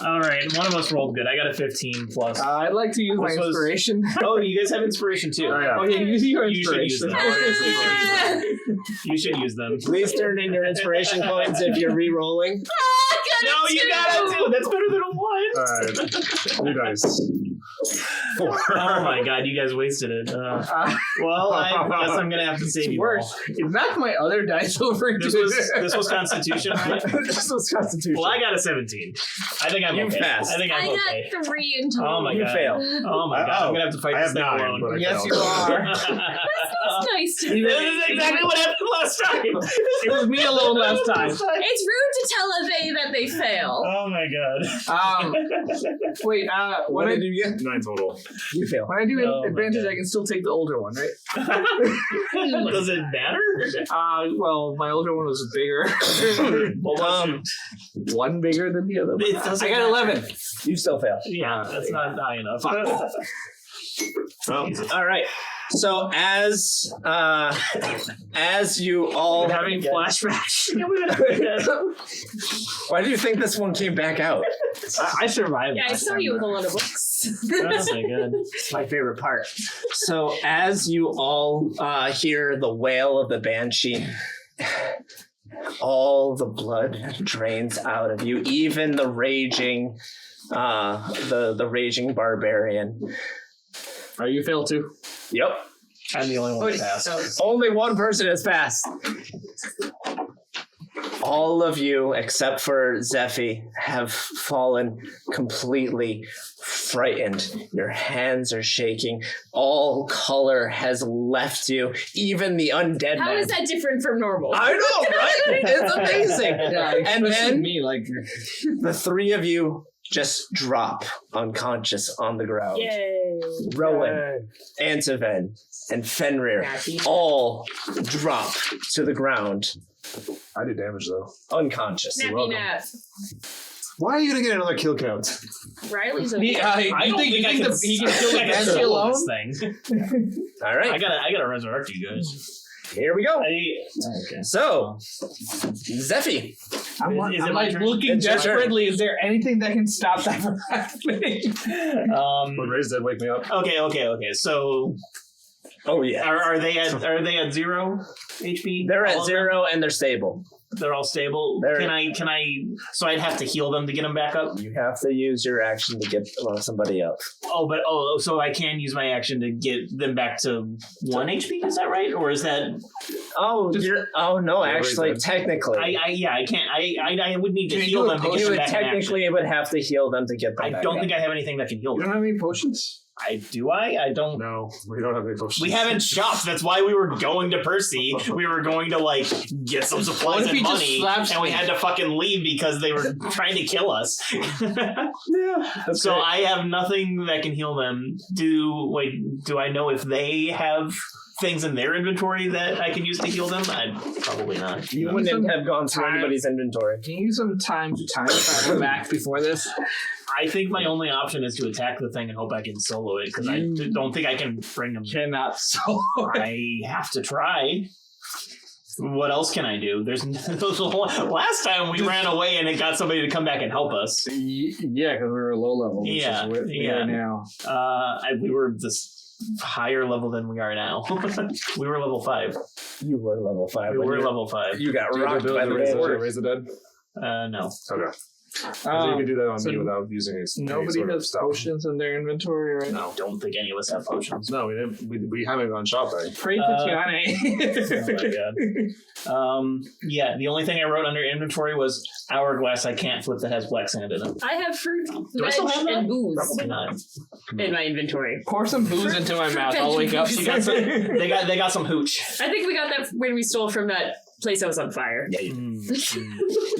All right, one of us rolled good. I got a 15 plus. I'd like to use my inspiration. Oh, you guys have inspiration too. Oh, yeah. Okay, use your You should use inspiration. them. You should use them. Please turn in your inspiration points if you're re-rolling. No, you got it too. That's better than a 1. All right. You guys. 4. Oh my god, you guys wasted it. Well, I guess I'm gonna have to save you all. It knocked my other dice over. This was Constitution, right? This was Constitution. Well, I got a 17. I think I'm okay. passed. I think I'm okay. got 3 in total. Oh my You god. fail. Oh my god. I'm gonna have to fight I this have thing 9, alone. but I Yes, failed. you are. That's nice to This know. is exactly what happened last time. It was me alone last time. It's rude to tell a they that they fail. Oh my god. Wait, What did you get? 9 total. You fail. when I do Oh my advantage, God. I can still take the older one, right? Does it matter? Well, my older one was bigger. One bigger than the other one. It doesn't I got matter. 11. You still fail. Yeah, that's not high enough. Well, All right. So as you all Having flashbacks. why do you think this one came back out? I survived. Yeah, I saw you with a lot of books. That's not good. It's my favorite part. So as you all hear the wail of the Banshee, all the blood drains out of you, even the raging the raging barbarian. Are you failed too? Yep. I'm the only one that passed. Only one person has passed. All of you, except for Zephi, have fallen completely frightened. Your hands are shaking. All color has left you. Even the undead How man. is that different from normal? I know, right? It's amazing. Yeah, And then me, like the three of you just drop unconscious on the ground. Yay. Rowan, Antiven, and Fenrir all drop to the ground I did damage though. unconscious. Nappy nap. Why are you gonna get another kill count? Riley's he, okay. you think he can kill the Banshee alone? Thing. All right, I gotta resurrect you guys. here we go. Okay. So, Zephi, I'm Is it I'm my like turn? looking It's your turn. desperately. Is there anything that can stop that from happening? When Ray's dead, wake me up. Okay. So, oh yeah, are they at 0 HP? they're All at of 0 and they're stable. them? They're all stable. They're- Can I? So I'd have to heal them to get them back up. You have to use your action to get somebody up. So I can use my action to get them back to 1 HP. Is that right, or is that? Oh, no, actually, dead. technically, I can't. I would need to Can you heal do a them to get you them would back in action. technically would have to heal them to get them I back don't up. think I have anything that can heal You them. don't have any potions? I don't. No, we don't have any potions. We haven't shopped. That's why we were going to Percy. We were going to get some What supplies if and he just money, slaps and we me? had to fucking leave because they were trying to kill us. Yeah, So I have nothing that can heal them. Do I know if they have things in their inventory that I can use to heal them? Probably not. you wouldn't have gone through anybody's inventory. Can you use some time to time travel back before this? I think my only option is to attack the thing and hope I can solo it because I don't think I can bring them. Cannot. So I have to try. What else can I do? There's last time we ran away and it got somebody to come back and help us. Yeah, because we were low level. Which Yeah, is what we yeah. are now. We were this higher level than we are now. We were level 5. You were level 5. We were level 5. You got Do you have rocked the by ability the to board. raise the dead? No. Okay. So you can do that on so me without using any Nobody sort of has stuff. potions in their inventory right now. I don't think any of us have potions. No, we didn't. We haven't gone shopping. Pray to Tianee. Oh my god. Yeah, the only thing I wrote under inventory was hourglass I can't flip that has black sand in it. I have fruit, I still veg, have that? and booze Probably not. in my inventory. Pour some booze into my mouth. I'll wake up. She got some, they got some hooch. I think we got that when we stole from that place that was on fire.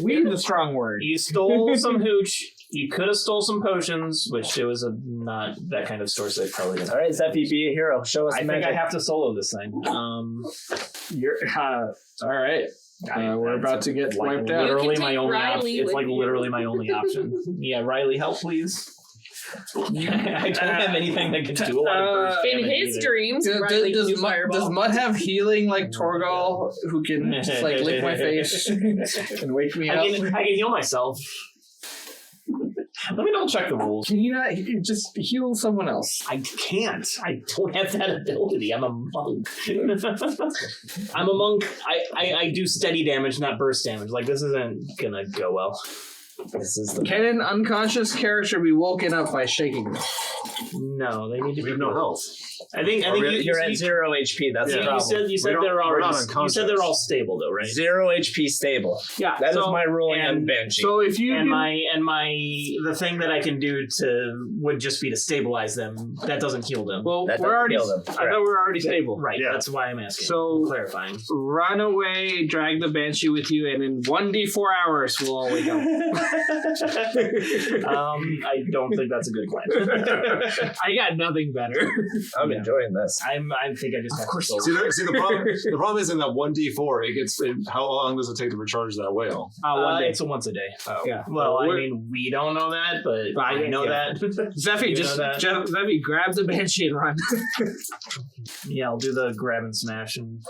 Weed's a strong word. You stole some hooch. You could have stole some potions, which it was not that kind of store, so they probably didn't. All right, Zephi, be a hero. Show us I the think magic. I have to solo this thing. You're all right. We're about to get wiped out. You Literally can my take only Riley option. It's with like you. literally my only option. Yeah, Riley, help please. I don't have anything that can do a lot of burst In damage his either. dreams, Riley can do fireball. Does Mud have healing like Torgal, who can just like lick my face and wake me up? I can heal myself. Let me double check the rules. Can you not just heal someone else? I can't. I don't have that ability. I'm a monk. I'm a monk. I do steady damage, not burst damage. Like, this isn't gonna go well. This is the Can an unconscious character be woken up by shaking them? No, they need to We be have no health. I think you're at 0 HP. That's the you problem. said We they're don't- we're already not you said unconscious. they're all stable though, right? 0 HP stable. Yeah, That is my ruling on Banshee. So if you And can- the thing that I can do would just be to stabilize them. That doesn't heal them. well, That we're doesn't already. kill them. I thought we were already stable. Right. Yeah. That's why I'm asking. So- clarifying. Run away, drag the Banshee with you, and in 1d4 hours we'll all wake up. I don't think that's a good plan. I got nothing better. I'm enjoying this. I think I just have to See the problem is in that 1d4. How long does it take to recharge that whale? One day. It's a once a day. Oh. Yeah. Well, I We're- mean, we don't know that, but I know yeah. that. Zephi, You just know that? Zephi, grab the Banshee and run. Yeah, I'll do the grab and smash and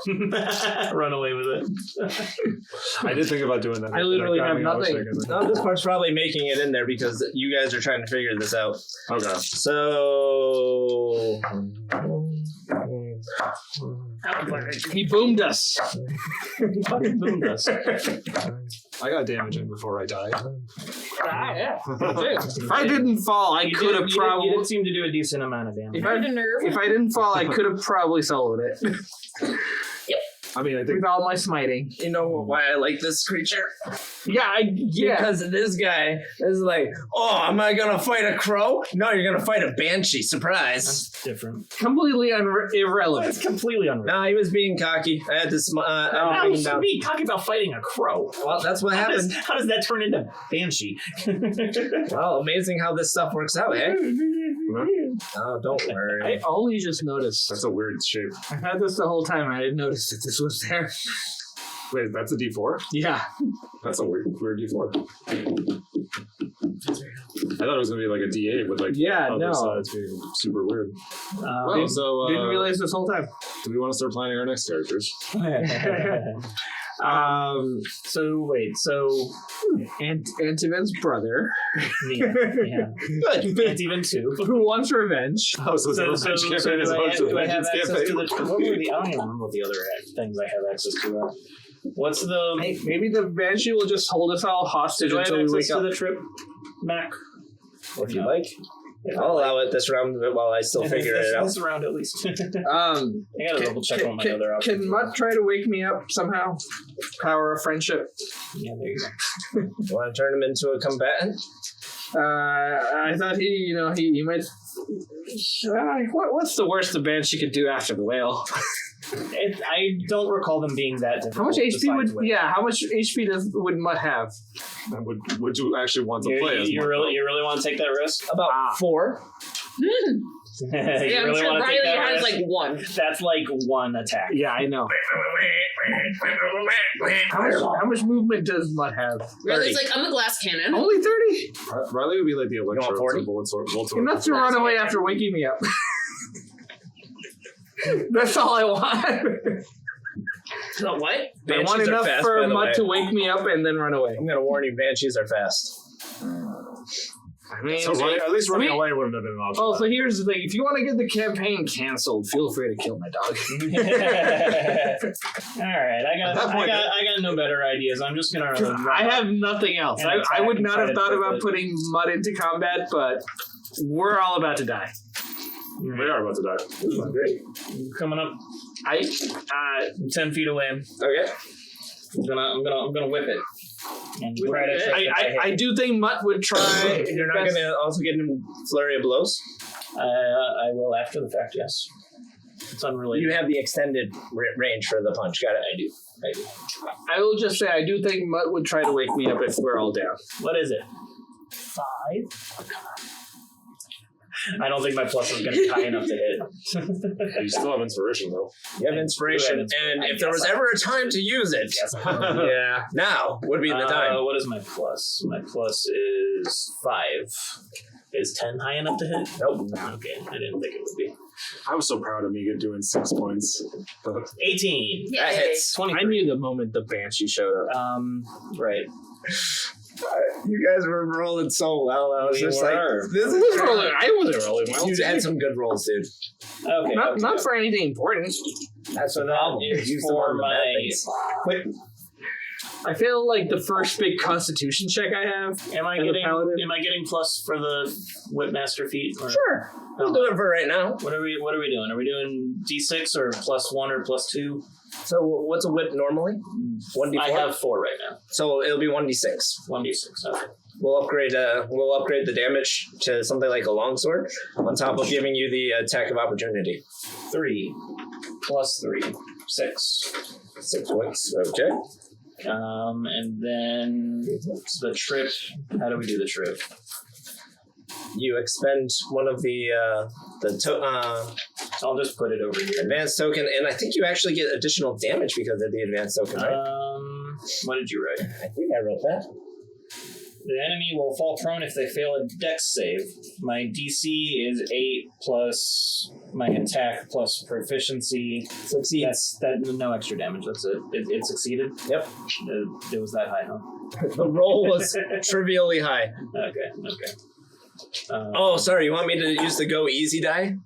run away with it. I did think about doing that. I literally That got have me, I was nothing. thinking- No, this part's probably making it in there because you guys are trying to figure this out. Okay. So He boomed us. Fucking boomed us. I got damage in before I died. If I didn't fall, I could have You probably. did seem to do a decent amount of damage. If I, if I didn't fall, I could have probably soloed it I mean, I think with all my smiting. you know why I like this creature? Yeah, Because this guy is like, oh, am I gonna fight a crow? No, you're gonna fight a banshee. Surprise! That's different. completely irrelevant. It's completely unreal. No, he was being cocky. I had to. How you should be talking about fighting a crow? Well, that's what happened. How does that turn into Banshee? Well, amazing how this stuff works out, eh? Oh, don't worry. I only just noticed. that's a weird shape. I had this the whole time. I didn't notice that this was there. Wait, that's a d4? Yeah. That's a weird d4. I thought it was gonna be like a d8 with like Yeah, other no. sides being super weird. Um, So Didn't realize this whole time. do we want to start planning our next characters? so wait, so Antiven's brother, yeah. Good. Can't even two. who wants revenge. Oh, so So, it's a so, revenge so campaign as do I opposed have, to do I a have vengeance access to campaign. the? What were the? I don't even remember what the other things I have access to are. What's the? Maybe the Banshee will just hold us all hostage Do I have until we access wake to up. the trip, Mac? If you like, I'll allow it this round while I still figure it out. This round at least. I gotta double check on my other options. Can Mutt try to wake me up somehow? Power of friendship. Yeah, there you go. You want to turn him into a combatant? I thought he might. What's the worst the Banshee could do after the whale? I don't recall them being that difficult. How much HP besides would? whale. Yeah, how much HP would Mutt have? Would you actually want to play as You one? really want to take that risk? About 4. You Yeah, I'm really sure wanna Riley take that has risk? like 1. That's like one attack. Yeah, I know. How much movement does Mutt have? Riley's like, I'm a glass cannon. Only 30. Riley would be like the want electro 40? Enough to run away after waking me up. That's all I want. What? I Banshees want are enough fast, for by the Mutt way. to wake me up and then run away. I'm gonna warn you, banshees are fast. I mean, So at least running I mean- away wouldn't have been an option. oh, so here's the thing. If you want to get the campaign canceled, feel free to kill my dog. All right, At that point- I got no better ideas. I'm just gonna. I have nothing else. And I attack would and not try have to thought trip about it. putting Mutt into combat, but we're all about to die. We are about to die. Great. coming up I 10 feet away. Okay. I'm gonna whip it. And try to check if hit. I do think Mutt would try. You're not gonna also get him flurry of blows. I will after the fact. Yes. It's unrelated. You have the extended range for the punch. Got it. I do. I will just say I do think Mutt would try to wake me up if we're all down. What is it? 5. I don't think my plus is going to be high enough to hit. You still have inspiration though. You have inspiration, and if there was ever a time to use it, yeah, now would be the time. What is my plus? My plus is 5. Is 10 high enough to hit? Nope. Okay, I didn't think it would be. I was so proud of Mika doing 6 points. 18. That hits. 20. I knew the moment the Banshee showed up. Right. You guys were rolling so well. I was We just were. like, this I is wasn't rolling. I wasn't rolling well. You had some good rolls, dude. Okay. Not for anything important. That's So the that problem. is Use them for on the bad my- things. Wait, I feel like the first big Constitution check I have. am I As a getting paladin? plus for the Whipmaster feat? Or Sure, we'll do it for right now. What are we doing? Are we doing D6 or +1 or +2? So, what's a whip normally? 1d4. I have 4 right now. So it'll be 1d6. 1d6. Okay. We'll upgrade the damage to something like a longsword, on top of giving you the attack of opportunity. 3 + 3, 6. 6 points. Okay. And then the trip. How do we do the trip? You expend one of the I'll just put it over here. advanced token, and I think you actually get additional damage because of the advanced token, right? What did you write? I think I wrote that. The enemy will fall prone if they fail a dex save. My DC is 8 plus my attack plus proficiency. Succeeds. No extra damage. That's it. It succeeded. Yep. It was that high, huh? The roll was trivially high. Okay. Oh, sorry. You want me to use the go easy die?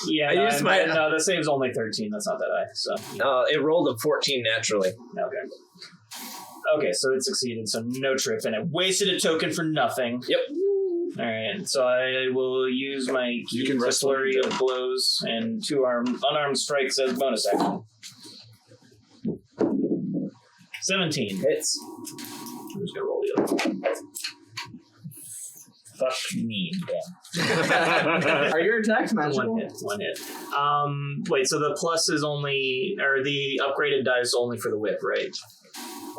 Yeah, I used my- no, the save's only 13. That's not that high. So It rolled a 14 naturally. okay, so it succeeded. So no trip, and it wasted a token for nothing. Yep. All right, so I will use my You can rest flurry of blows and 2 unarmed strikes as bonus action. 17. Hits. I'm just gonna roll the other one. Fuck me. Damn. Are your attacks magical? One hit. Wait, so the plus is only, or the upgraded die is only for the whip, right?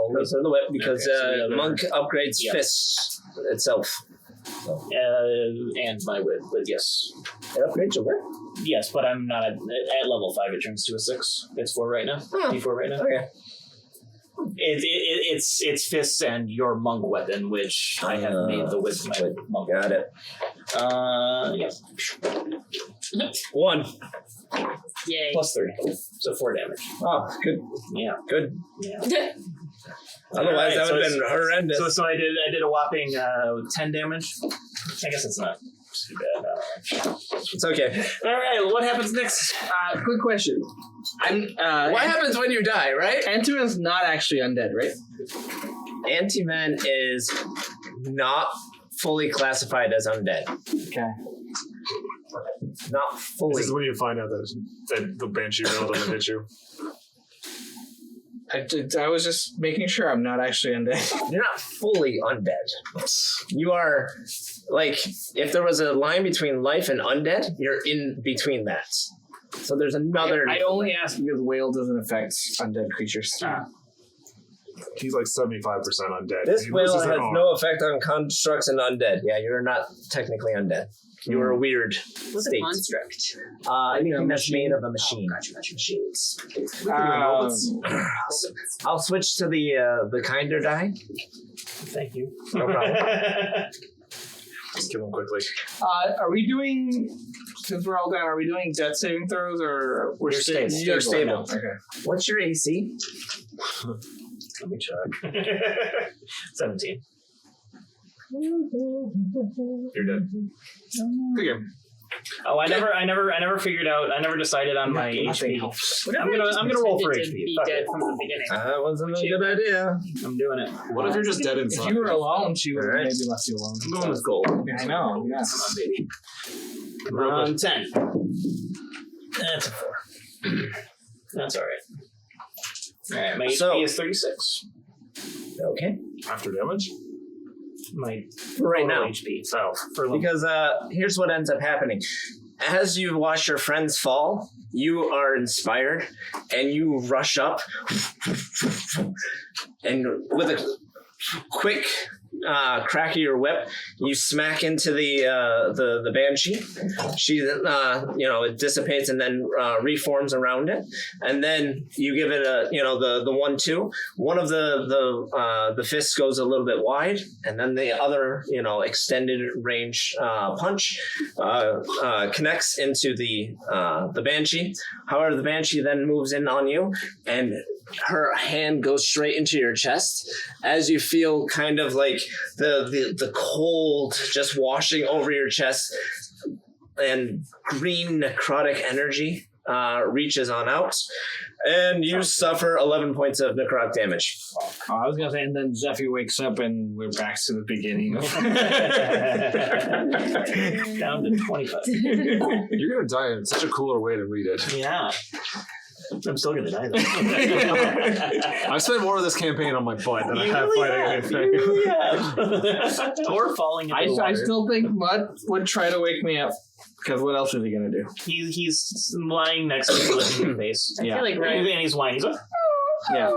Only for the whip because Okay, so the other- monk upgrades Yeah. fist itself. And my whip, but yes. It upgrades your whip? Yes, but I'm not at level 5. It turns to a 6. It's 4 right now. Oh. D4 right now. Okay. It's fists and your monk weapon, which I have made the whip my monk. Got it. Yeah. 1. Yay. +3. So 4 damage. Oh, good. Yeah. Good. Yeah. Otherwise, Alright, that would have so been horrendous. So I did a whopping 10 damage. I guess it's not too bad. It's okay. All right, what happens next? Quick question. What happens when you die, right? Antiman's not actually undead, right? Anti-Man is not fully classified as undead. Okay. Not fully. This is when you find out that the Banshee rolled and hit you. I was just making sure I'm not actually undead. You're not fully undead. You are, like, if there was a line between life and undead, you're in between that. So there's another... I only ask because whale doesn't affect undead creatures. He's like 75% undead. This He whale loses has an arm. no effect on constructs and undead. Yeah, you're not technically undead. You are a weird What's a state. construct? Anything that's made of a machine. Machines. I'll switch to the kinder die. Thank you. No problem. Just kill him quickly. Are we doing since we're all down, are we doing death saving throws or we're You're stable? stable. You're stable. Okay. What's your AC? Let me check. 17. You're dead. Good game. Oh, I never figured out. I never decided on my HP. I'm gonna roll for HP. Be Fuck dead it. from the beginning. That wasn't a good idea. I'm doing it. What if you're just dead If inside? you were alone, she would have Alright. maybe left you alone. I'm going with gold. Yeah, I know. Yeah. Come on, baby. 10. That's a 4. That's all right. All right, my So- HP is 36. Okay. After damage? My Right total now. HP. Oh. For level. Because here's what ends up happening. As you watch your friends fall, you are inspired and you rush up and with a quick crack of your whip, you smack into the Banshee. She it dissipates and then reforms around it, and then you give it a the 1-2. One of the fists goes a little bit wide, and then the other extended range punch connects into the Banshee. However, the Banshee then moves in on you, and her hand goes straight into your chest as you feel kind of like the cold just washing over your chest, and green necrotic energy reaches on out, and you suffer 11 points of necrotic damage. Oh, I was gonna say, and then Zephi wakes up and we're back to the beginning. Down to 25. You're going to die in such a cooler way than we did. Yeah. I'm still gonna die though. I've spent more of this campaign on my butt than I You have really fighting have. anything. You really have. Or falling into the I water. still think Mutt would try to wake me up, because what else is he gonna do? He's lying next to me, licking your face. I feel like And he's whining. He's like, Yeah.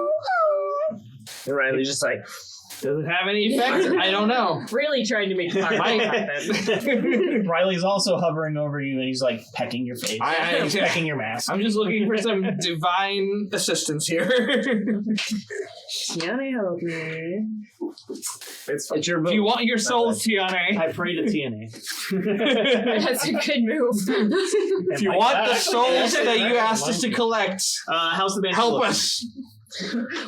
And Riley's just like, Does it have any effect? I don't know. really trying to make fun happen. Riley's also hovering over you, and he's like pecking your face, pecking your mask. I'm just looking for some divine assistance here. Tianee, help me. it's your If you want your soul, Tianee. I pray to Tianee. That's a good move. If you want the souls that you asked us to collect, how's the band? help us.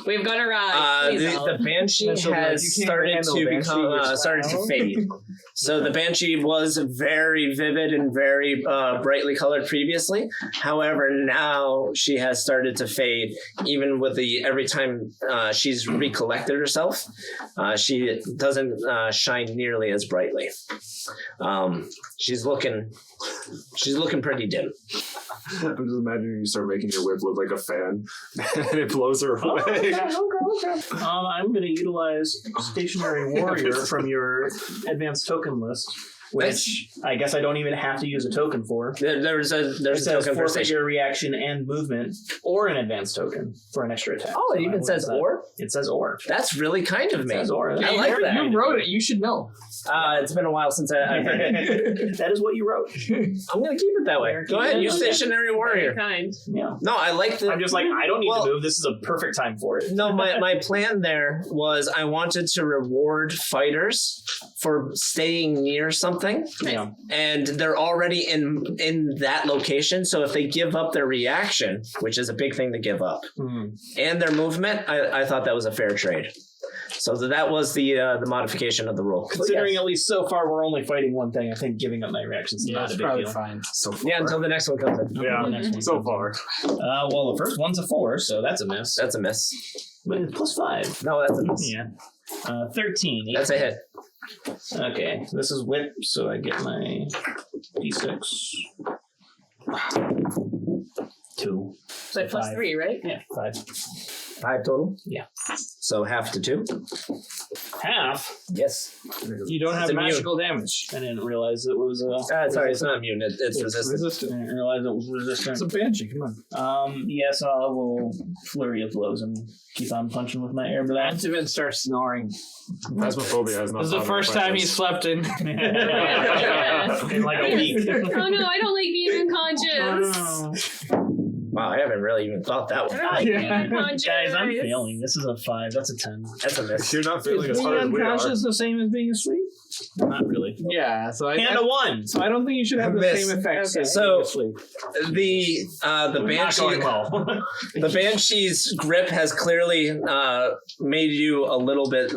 We've got to ride. Please help. the Banshee She'll be like, has "You can't started handle to Banshee, become you're started to fade. So the Banshee was very vivid and very brightly colored previously. However, now she has started to fade. Even with every time she's recollected herself, she doesn't shine nearly as brightly. She's looking pretty dim. I'm just imagining you start making your whip look like a fan and it blows her away. Okay. I'm going to utilize Stationary Warrior from your advanced token list, which I guess I don't even have to use a token for. There's It a says token for forfeit station. your reaction and movement, or an advanced token for an extra attack. Oh, it So I even went says with that. or? It says or. That's really kind of me. It says or. I like that. You wrote it. You should know. It's been a while since I've read it. That is what you wrote. I'm going to keep it that way. Go ahead, use Okay. Stationary Warrior. Very kind. Yeah. No, I like the... I'm just like, I don't need Well- to move. This is a perfect time for it. No, my plan there was I wanted to reward fighters for staying near something, Yeah. and they're already in that location. So if they give up their reaction, which is a big thing to give up, and their movement, I thought that was a fair trade. So that was the modification of the rule. Considering at least so far we're only fighting one thing, I think giving up my reactions is not a big deal. fine. So far. Yeah, until the next one comes in. Yeah, The next one so comes far. Well, the first one's a 4, so that's a miss. That's a miss. But it's plus 5. No, that's a miss. Yeah. 13. That's a hit. Okay, this is whip, so I get my d6. 2. So plus 5. 3, right? Yeah, 5. 5 total? Yeah. So half to 2? Half? Yes. You don't have It's immune. magical damage. I didn't realize it was Sorry, it's not immune. It's resistant. I Resistant. didn't realize it was resistant. It's a banshee. Come on. Yes, I will flurry of blows and keep on punching with my air blast. Antivin starts snoring. Phasmophobia has not. This is the first time he's slept in. In like a week. Oh no, I don't like being unconscious. Wow, I haven't really even thought that I one. don't like being Yeah. unconscious. Guys, I'm failing. This is a 5. That's a 10. That's a miss. You're not feeling as Being hard as we are. unconscious the same as being asleep? Not really. Yeah, so And a 1. So I don't think you should have the Miss. same effects. Okay. As So- previously. The Not Banshee, going well. the Banshee's grip has clearly made you a little bit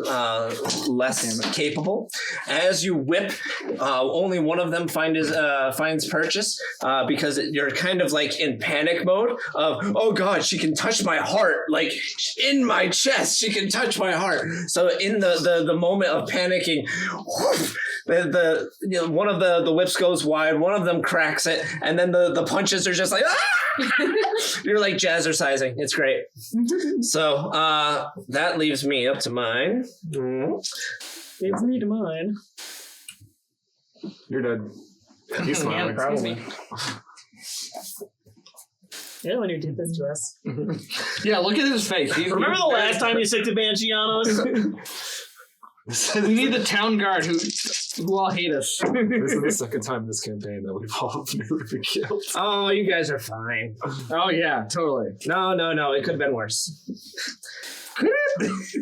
less capable. As you whip, only one of them finds purchase because you're kind of like in panic mode of, oh god, she can touch my heart, like in my chest, she can touch my heart. So in the moment of panicking, one of the whips goes wide, one of them cracks it, and then the punches are just like, ah! You're like jazzercising. It's great. So that leaves me up to mine. It's me to mine. You're dead. He's smiling. Probably. Yeah, when you did this to us. Yeah, look at his face. Remember the last time you sicked a Banshee on us? We need the town guard who all hate us. This is the second time this campaign that we've all been killed. Oh, you guys are fine. Oh yeah, totally. No. It could have been worse.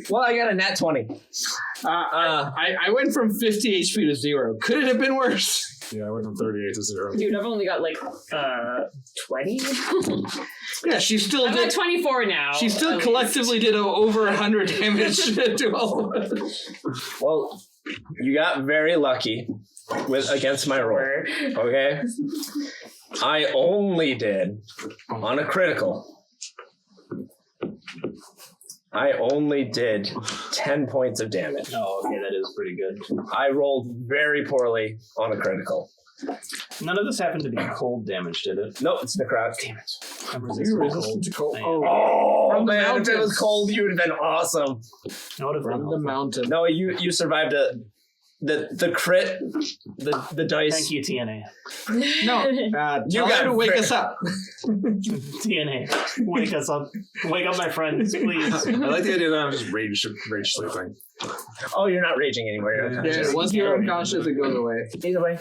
Well, I got a nat 20. I went from 50 HP to 0. Could it have been worse? Yeah, I went from 38 to 0. Dude, I've only got like 20. Yeah, she still I'm did. at 24 now. She still at collectively did over 100 damage to all of us. Well, you got very lucky against my roll. Okay? I only did, on a critical, I only did 10 points of damage. Oh, okay, that is pretty good. I rolled very poorly on a critical. None of this happened to be cold damage, did it? Nope, it's necrotic. Damn it. I'm You're resistant resistant to cold. Oh. Oh, From the man, if it mountains. was cold, you would have been awesome. I would have From the mountain. No, you survived the crit, the dice. Thank you, TNA. No, You tell got her to wake very- us up. TNA. Wake us up. Wake up, my friends, please. I like the idea that I'm just rage sleeping. Oh, you're not raging anymore. You're unconscious. Once you're unconscious, it goes away. Either way,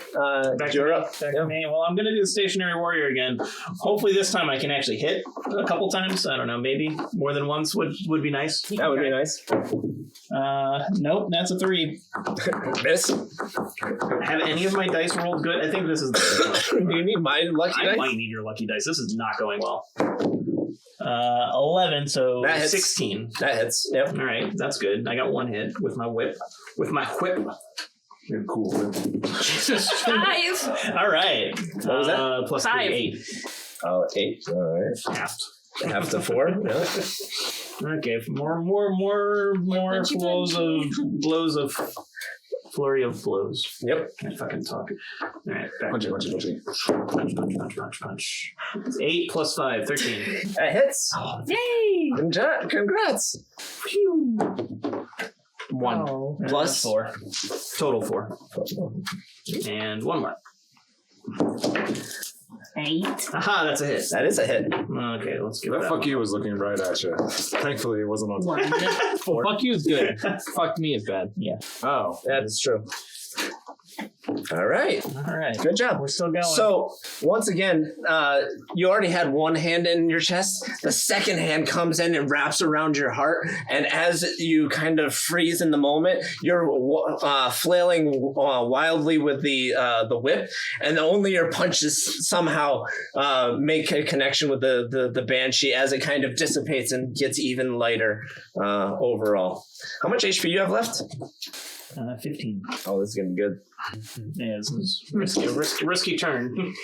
Back you're to up. me. Back to me. Well, I'm going to do the Stationary Warrior again. Hopefully this time I can actually hit a couple times. I don't know, maybe more than once would be nice. That would be nice. Nope, that's a 3. Miss. Have any of my dice rolled good? I think this is the Do you need my lucky I dice? might need your lucky dice. This is not going well. 11, so That hits. 16. That hits. Yep. All right, that's good. I got 1 hit with my whip. With my whip. You're cool. Jesus. 5. All right. What was that? Plus 5. 3, 8. Oh, 8. All right. Half. Half to 4. Yeah. Okay, more Punchy flows punchy. of blows of flurry of blows. Yep. I fucking talk. All right, back Punchy, to punchy, punchy. punch. 8 plus 5, 13. That hits. Yay! Congrats. Phew. 1. Oh, Plus 4. Total 4. And 1 more. 8. Aha, that's a hit. That is a hit. Okay, let's give it That fuck you was looking right at you. Thankfully, it wasn't on. 1. 4. Fuck you is good. Fuck me is bad. Yeah. Oh. That's true. All right. All right. Good job. We're still going. So, once again, you already had one hand in your chest. The second hand comes in and wraps around your heart. And as you kind of freeze in the moment, you're flailing wildly with the whip. And only your punches somehow make a connection with the Banshee as it kind of dissipates and gets even lighter overall. How much HP you have left? 15. Oh, this is going to be good. Yeah, this is risky turn.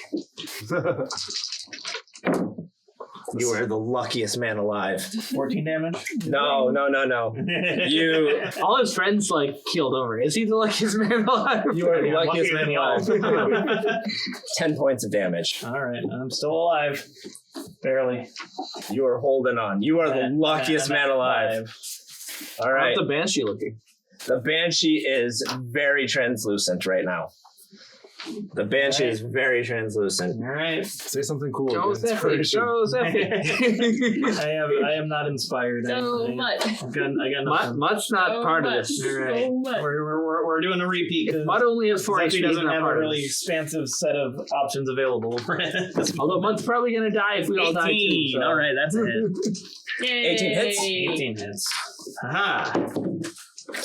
You are the luckiest man alive. 14 damage. No. You All his friends keeled over. Is he the luckiest man alive? you are the Yeah, luckiest man alive. 10 points of damage. All right, I'm still alive. Barely. You are holding on. You are the luckiest I'm at man alive. 5. All right. How's the Banshee looking? The Banshee is very translucent right now. The Banshee is very translucent. All right. Say something cool. Go again. Zephi. Go Zephi. I am not inspired. So much. I got nothing. Mutt's not part of this. All right. So much. We're doing a repeat. Mutt only has 4 HP. Zephy doesn't not have a part of really this. expansive set of options available. Although Mutt's probably going to die if we all die too. 18. So. All right, that's a hit. Yay. 18 hits? 18 hits. Aha.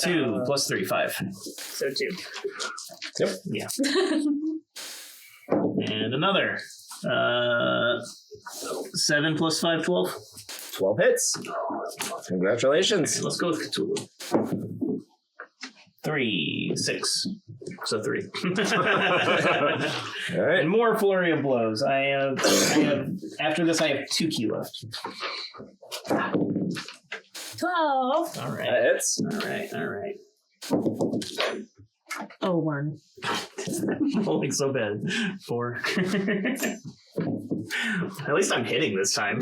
2 plus 3, 5. So 2. Yeah. And another. 7 plus 5, 12. 12 hits. Congratulations. Let's go with Cthulhu. 3, 6. So 3. All right. And more flurry of blows. I have. After this, I have 2 key left. 12. All right. That hits. All right. Oh, 1. Rolling so bad. 4. At least I'm hitting this time.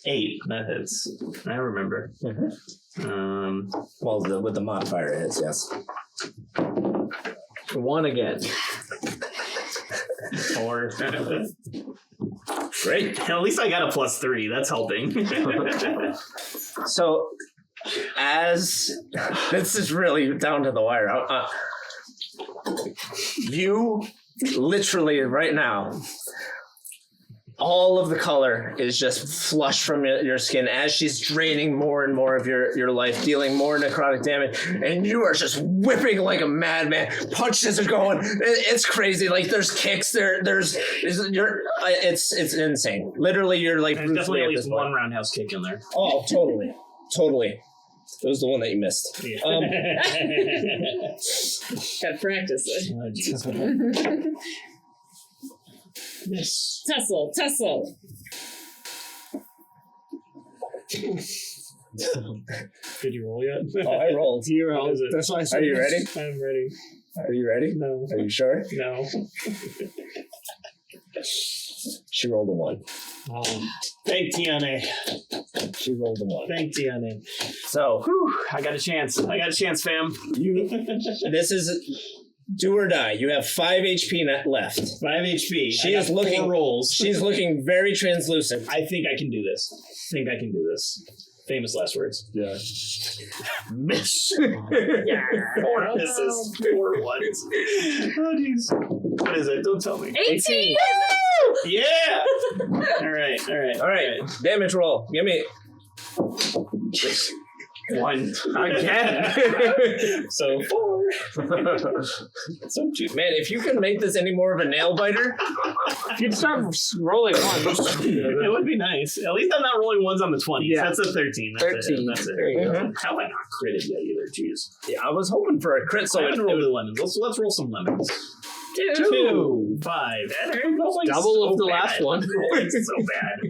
8. That hits. I remember. Well, with the modifier it hits, yes. 1 again. 4. Great. At least I got a plus 3. That's helping. So, as this is really down to the wire, you literally right now, all of the color is just flushed from your skin as she's draining more and more of your life, dealing more necrotic damage, and you are just whipping like a madman. Punches are going. It's crazy. Like there's kicks. It's insane. Literally, you're like There's definitely at least one roundhouse kick in there. Oh, totally. It was the one that you missed. Yeah. Gotta practice it. Oh, geez. Yes. Tussle. Did you roll yet? Oh, I rolled. You rolled. What is it? That's why I said Are you ready? I'm ready. Are you ready? No. Are you sure? No. She rolled a 1. Thank Tianee. She rolled a 1. Thank Tianee. So I got a chance, fam. this is do or die. You have 5 HP left. 5 HP. She is looking. 4 rolls. She's looking very translucent. I think I can do this. Famous last words. Yeah. Miss. Yeah. 4 misses. 4 ones. Oh, jeez. What is it? Don't tell me. 18. Yeah. All right. All right. Damage roll. Give me 1 again. So 4. So 2. man. If you can make this any more of a nail biter, If you'd start rolling 1s. It would be nice. At least I'm not rolling 1s on the 20s. Yeah. That's a 13. That's 13. That's it. There you go. How have I not critted yet either? Jeez. yeah, I was hoping for a crit. So I it, haven't rolled the lemons. Let's roll some lemons. 2. 5. I'm rolling Double so of the bad. last one. I'm rolling so bad.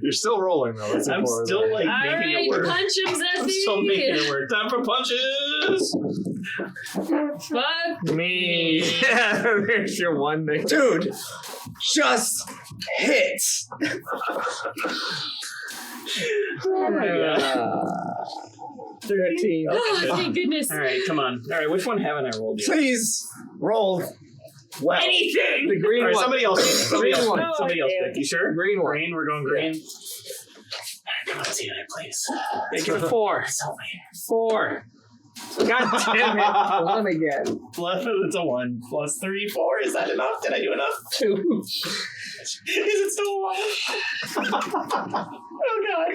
You're still rolling though. That's I'm important. still like All making right, it work. punch him, I'm still making Zephy. it work. Time for punches. Fuck Me. Yeah, there's your 1 thing. dude, just hit. Oh my god. 13. Oh, thank goodness. All right, come on. All right, which one haven't I rolled yet? Please roll well. Anything. The green All right, one. somebody else. Somebody Green else. one. Somebody else. Oh, Pick. You sure? Green one. Green. We're going green. All right, come on, Tianee, please. Yeah, give it 4. Help me. 4. God damn it. 1 again. It's a 1 plus 3, 4. Is that enough? Did I do enough? 2. Is it still a 1? Oh god.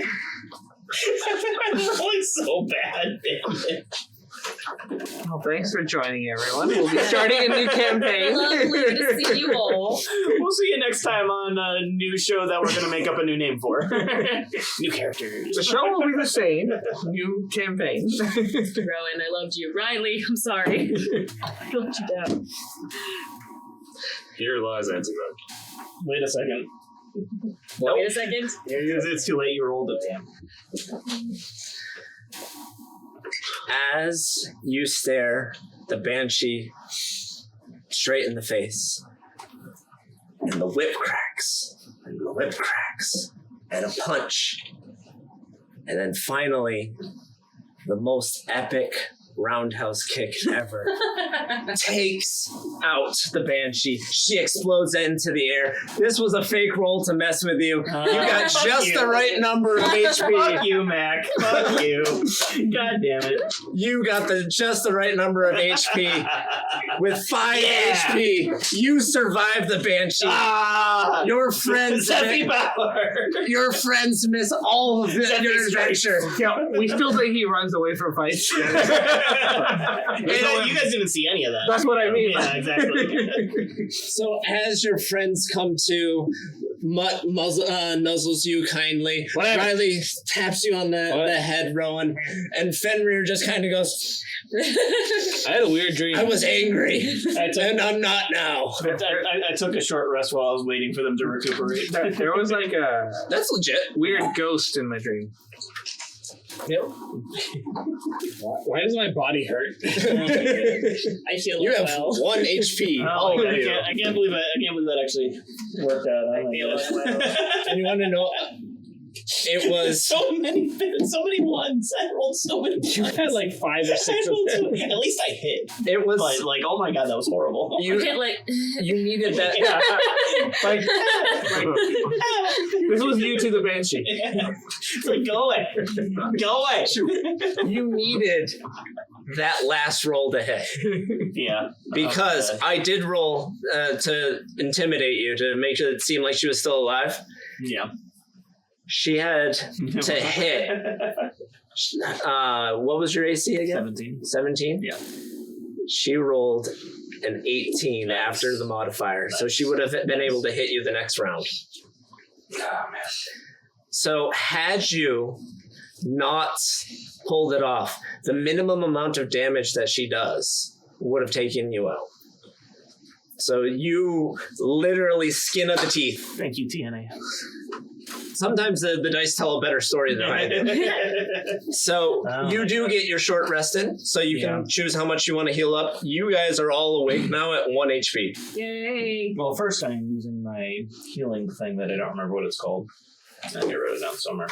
I'm rolling so bad. Damn it. Well, thanks for joining, everyone. We'll be starting a new campaign. Lovely to see you all. We'll see you next time on a new show that we're going to make up a new name for. New characters. The show will be the same. New campaign. Rowan, I loved you. Riley, I'm sorry. I let you down. Here lies Antidote. Wait a second. Wait a second. It's too late. You rolled it. Damn. As you stare the Banshee straight in the face, and the whip cracks, and the whip cracks, and a punch, and then finally, the most epic roundhouse kick ever. Takes out the Banshee. She explodes into the air. This was a fake roll to mess with you. You got just the right number of HP. Fuck you, Mac. Fuck you. God damn it. You got just the right number of HP. With 5 HP, you survived the Banshee. Your friends Zephi power. Your friends miss all of your adventure. Yeah, we still think he runs away from fights. You guys didn't see any of that. That's what I mean. Yeah, exactly. So as your friends come to, nuzzles you kindly. Whatever. Riley taps you on the head, Rowan, and Fenrir just kind of goes, I had a weird dream. I was angry, and I'm not now. I took a short rest while I was waiting for them to recuperate. There was like a That's legit. weird ghost in my dream. Yep. Why does my body hurt? I feel You have 1 HP. Oh, I can't believe it. I can't believe that actually worked out. And you want to know? It was so many ones. I rolled so many ones. You had like 5 or 6 of them. At least I hit. It was But like, oh my god, that was horrible. you needed that. Like this was you to the Banshee. It's like, go away. Go away. You needed that last roll to hit. Yeah. Because I did roll to intimidate you, to make sure it seemed like she was still alive. Yeah. She had to hit. What was your AC again? 17. 17? Yeah. She rolled an 18 after the modifier, so she would have been able to hit you the next round. Oh, man. So had you not pulled it off, the minimum amount of damage that she does would have taken you out. So you literally skin of the teeth. Thank you, Tianee. Sometimes the dice tell a better story than I do. So you do get your short rest in, so you can choose how much you want to heal up. You guys are all awake now at 1 HP. Yay. Well, first I'm using my healing thing that I don't remember what it's called. I wrote it down somewhere.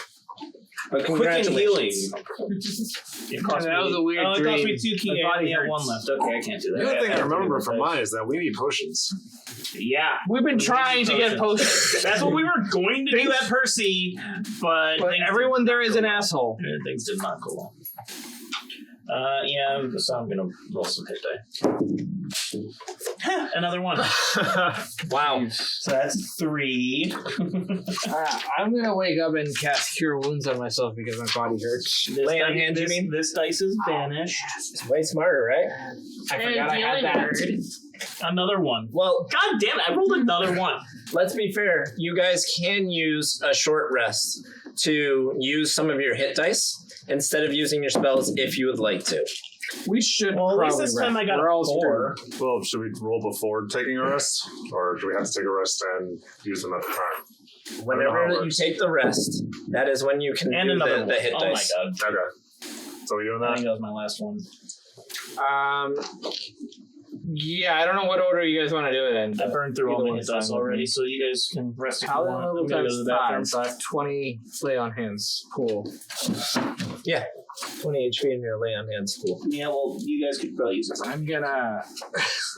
But Quick and healing. It cost that was a weird it dream. cost me 2 key. I only have 1 left. Okay, I can't do that. The other thing I remember from mine is that we need potions. Yeah. We've been trying to get potions. That's what we were going to do at Percy, but everyone there is an asshole. Things did not go well. So I'm gonna roll some hit die. Another 1. Wow. So that's 3. I'm gonna wake up and cast Cure Wounds on myself because my body hurts. Lay on hands, you mean? This dice is banished. It's way smarter, right? I forgot I had that. Another 1. Well, God damn it! I rolled another 1. let's be fair. You guys can use a short rest to use some of your hit dice instead of using your spells if you would like to. We should Well, at probably least this time rest. I got We're a all 4. Well, should we roll before taking a rest? Or do we have to take a rest and use them at the time? Whenever you take the rest, that is when you can And do another the hit one. dice. Oh my god. Okay. So are you doing I that? think that was my last one. Yeah, I don't know what order you guys want to do it in. I burned through all Either my one's hit dice fine with already, me. so you guys can rest if you Paladin want. level I'm gonna go to times the bathroom. 5, so I have 20 lay on hands. Cool. 20 HP in your lay on hands pool. Yeah, well, you guys could probably use it. I'm gonna.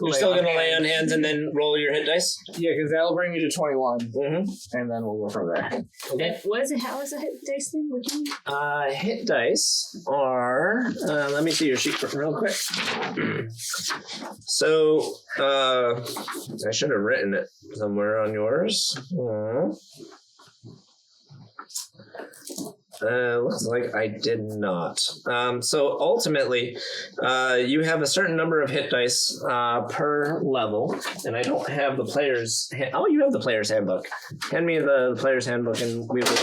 You're still going to lay on hands and then roll your hit dice? Yeah, because that'll bring me to 21, Mm-hmm. and then we'll go from there. Okay. What is it? How is a hit dice thing? What do you mean? Hit dice are, let me see your sheet real quick. So, I should have written it somewhere on yours. Looks like I did not. So ultimately, you have a certain number of hit dice per level, and I don't have the player's. Oh, you have the player's handbook. Hand me the player's handbook, and we will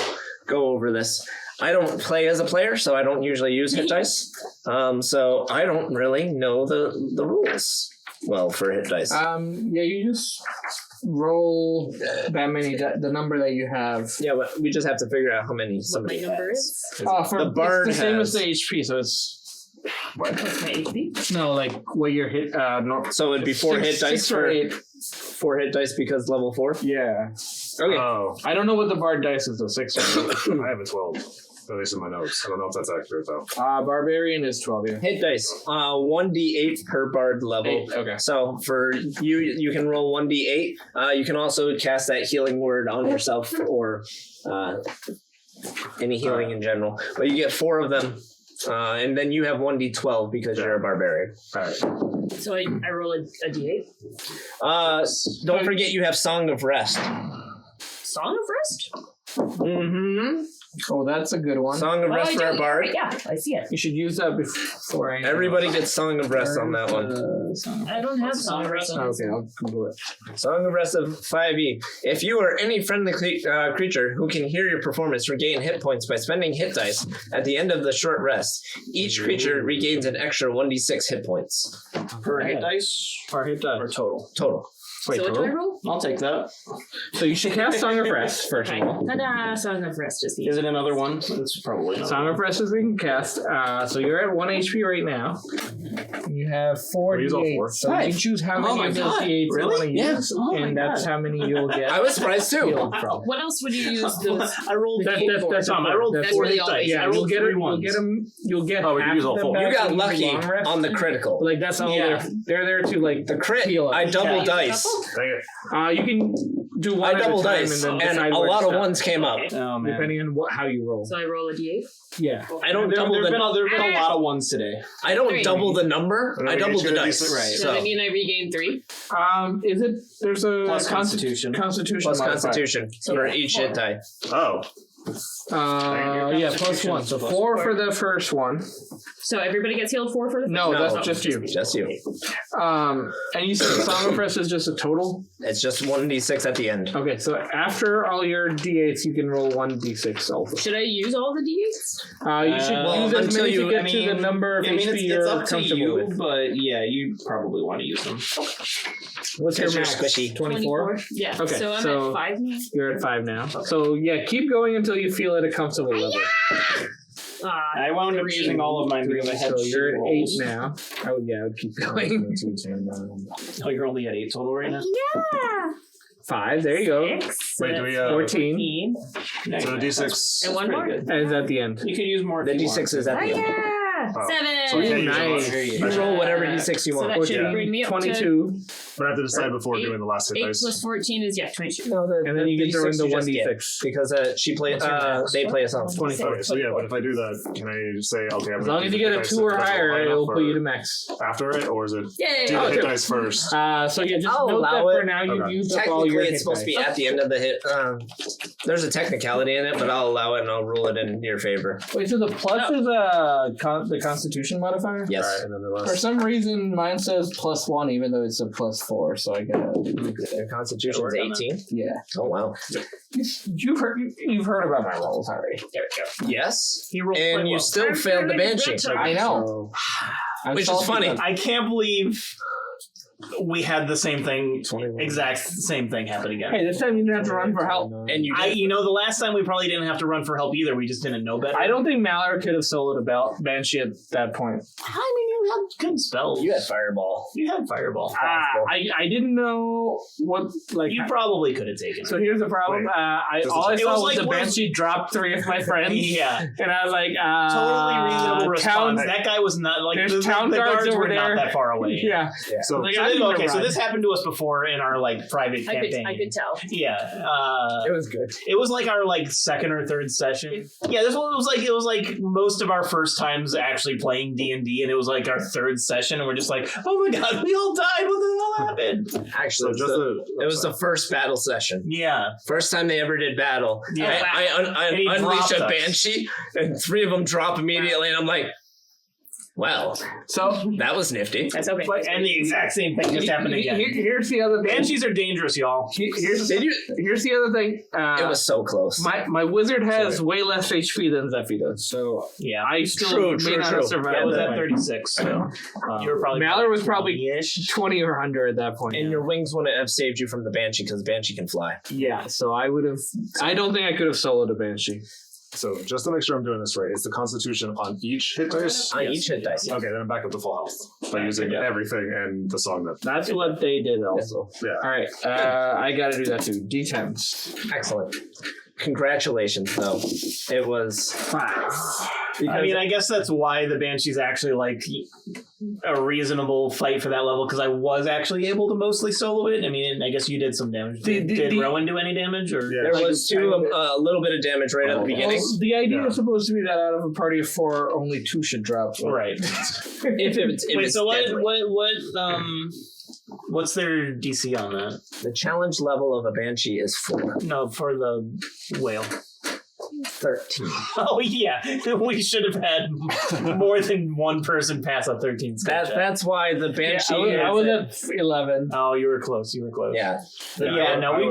go over this. I don't play as a player, so I don't usually use hit dice. So I don't really know the rules well for hit dice. Yeah, you just roll that many, the number that you have. Yeah, but we just have to figure out how many What my somebody number has. is? For The bard it's the same as has- the HP, so it's What's my HP? no like what your hit. No, So it'd be 4 hit dice 6 or 8. 4 hit dice because level 4. Yeah, Okay. Oh, I don't know what the bard dice is though. 6 or 8. I have a 12. At least in my notes. I don't know if that's accurate though. Barbarian is 12. Yeah. Hit dice. 1d8 per bard level. 8, okay. So for you can roll 1d8. You can also cast that healing word on yourself or any healing in general. But you get 4 of them. And then you have 1d12 because you're a barbarian. All right. So I roll a d8. Don't forget you have Song of Rest. Song of Rest? Mm-hmm. Oh, that's a good one. Song of Rest for our bard. Yeah, I see it. You should use that before I... Everybody gets Song of Rest on that one. I don't have Song of Rest. Okay, I'll Google it. Song of Rest of 5e. If you or any friendly creature who can hear your performance regain hit points by spending hit dice at the end of the short rest, each creature regains an extra 1d6 hit points. Per hit dice? Per hit dice. Or total? Total. Wait, So what do I roll? I'll take that. So you should cast Song of Rest first Okay. of all. Ta-da! Song of Rest is the Is it another one? It's probably another Song one. of Rest is we can cast. So you're at 1 HP right now. You have 4 We use all 4. D8s. So you can choose how Oh many my of those God. D8s you Really? want to Yeah. use, Oh my and that's God. how many you'll get. I was surprised too. healed from. What else would you use those? I rolled That's Tom, I rolled that's 4 really hit all dice. basic. I Yeah, rolled you'll get 3 it. You'll ones. get them. You'll get. Oh, we can half use all of them 4. back You got when lucky long rest. on the critical. Like that's all Yeah. they're there to like The crit, heal us. I double Yeah. dice. Dang it. You can do one I at double a time dice, and and then decide a where to lot of stop, ones came up. Oh, man. depending on how you roll. So I roll a d8. Yeah. I don't There double have the. been a lot of ones today. I don't 3. double the number. And I then we double each the get a dice. D6. Right. So So that mean I regain 3? Is it? There's a Plus Constitution. Constitution plus modifier. Constitution for each hit die. Oh. Yeah, plus 1. So 4 for the first one. So everybody gets healed 4 for the first No, one? that's just you. Just you. And you said Song of Rest is just a total. It's just 1d6 at the end. Okay, so after all your D8s, you can roll 1d6 also. Should I use all the d8s? You should Well, use as until many you- to get to the number of HP you're it's up to comfortable you, with. but yeah, you probably want to use them. What's your Because you're max? squishy. 24? Yeah. Okay, So I'm so- at 5 now. You're at 5 now. So yeah, keep going until you feel at a comfortable level. I wound up using all of mine because I had So you're at 8 rolls. now. Oh yeah, I would keep going. Oh, you're only at 8 total right now? Yeah. 5, there you go. 6. Wait, do we, 14. Nice. So the D6. And one more. Pretty good. And it's at the end. You could use more. The if you d6 want. is at the end. Yeah. Oh. 7. So we can't use Nice. a lot. There you You go. roll whatever d6 you So want. that should Yeah. bring me up to 22. But I have to decide before 8 doing the last hit 8 dice. plus 14 is, 22. No, And then you can throw in the 1d6. because they play a song. 25. Okay, so yeah, but if I do that, can I say, okay, I'm As long as you get a 2 or higher, it will put you to max. after it, or is it Yay! do the Oh, hit okay. dice first? So yeah, just I'll note that allow for it. now you've Okay. used up all your Technically, hit it's supposed to be dice. at the end of the hit. There's a technicality in it, but I'll allow it and I'll rule it in your favor. Wait, so the plus is the Constitution modifier? Yes. Alright, and then the For last. some reason, mine says +1, even though it's a +4. So I gotta. Their constitution's 18. Yeah, Oh wow. you've heard about my rolls already. There we go. Yes. He rolled quite And you well. still failed the Banshee. I know. I'm Which is salty funny. about it. I can't believe we had the same thing, exact same thing happen again. Hey, this time you didn't have to run for help. And you did. The last time we probably didn't have to run for help either. We just didn't know better. I don't think Mallory could have soloed a Banshee at that point. I mean, you had good spells. You had Fireball. You had Fireball. I didn't know what like. You probably could have taken it. So here's the problem. Wait. All I It saw was was like the one of- Banshee drop 3 of my friends. Yeah. And I was like, Totally reasonable response. town- That guy was not like There's the town the guards guards over were there. not that far away. Yeah. So Like, So I this, didn't okay, so run. this happened to us before in our like private campaign. I could tell. Yeah. It was good. It was like our like second or third session. Yeah, this one was like most of our first times actually playing D&D, and it was like our third session, and we're just like, oh my god, we all died. What the hell happened? Actually, it was the first battle session. Yeah. First time they ever did battle. Yeah. I And he unleashed dropped a us. Banshee, and 3 of them drop immediately, and I'm like, well, So that was nifty. That's okay. And the exact same thing just happened again. Here's the other thing. Banshees are dangerous, y'all. Here's Did you? here's the other thing. It was so close. my wizard has way less HP than Zephi does, so Yeah. I still True, may true, not true. have survived. I was that at fight. 36, so you were probably Mallory was probably 20-ish. 20 or 100 at that point. And your wings wouldn't have saved you from the Banshee because Banshee can fly. Yeah, so I would have. I don't think I could have soloed a Banshee. So just to make sure I'm doing this right, it's the Constitution on each hit dice? On each hit dice. Okay, then I'm back up to full health by using everything and the song that. That's what they did also. Yeah. All right, I got to do that too. D10s. Excellent. Congratulations, though. It was 5. I mean, I guess that's why the Banshee's actually like a reasonable fight for that level, because I was actually able to mostly solo it. I mean, I guess you did some damage. Did Rowan do any damage? Or Yeah. there was a little bit of damage right at the beginning. Well, the idea is supposed to be that out of a party of 4, only 2 should drop. So. Right. If so deadly. what's their DC on that? The challenge level of a Banshee is 4. No, for the whale. 13. Oh yeah, we should have had more than one person pass a 13 skill check. That's why the Banshee. I was at 11. Oh, you were close. Yeah.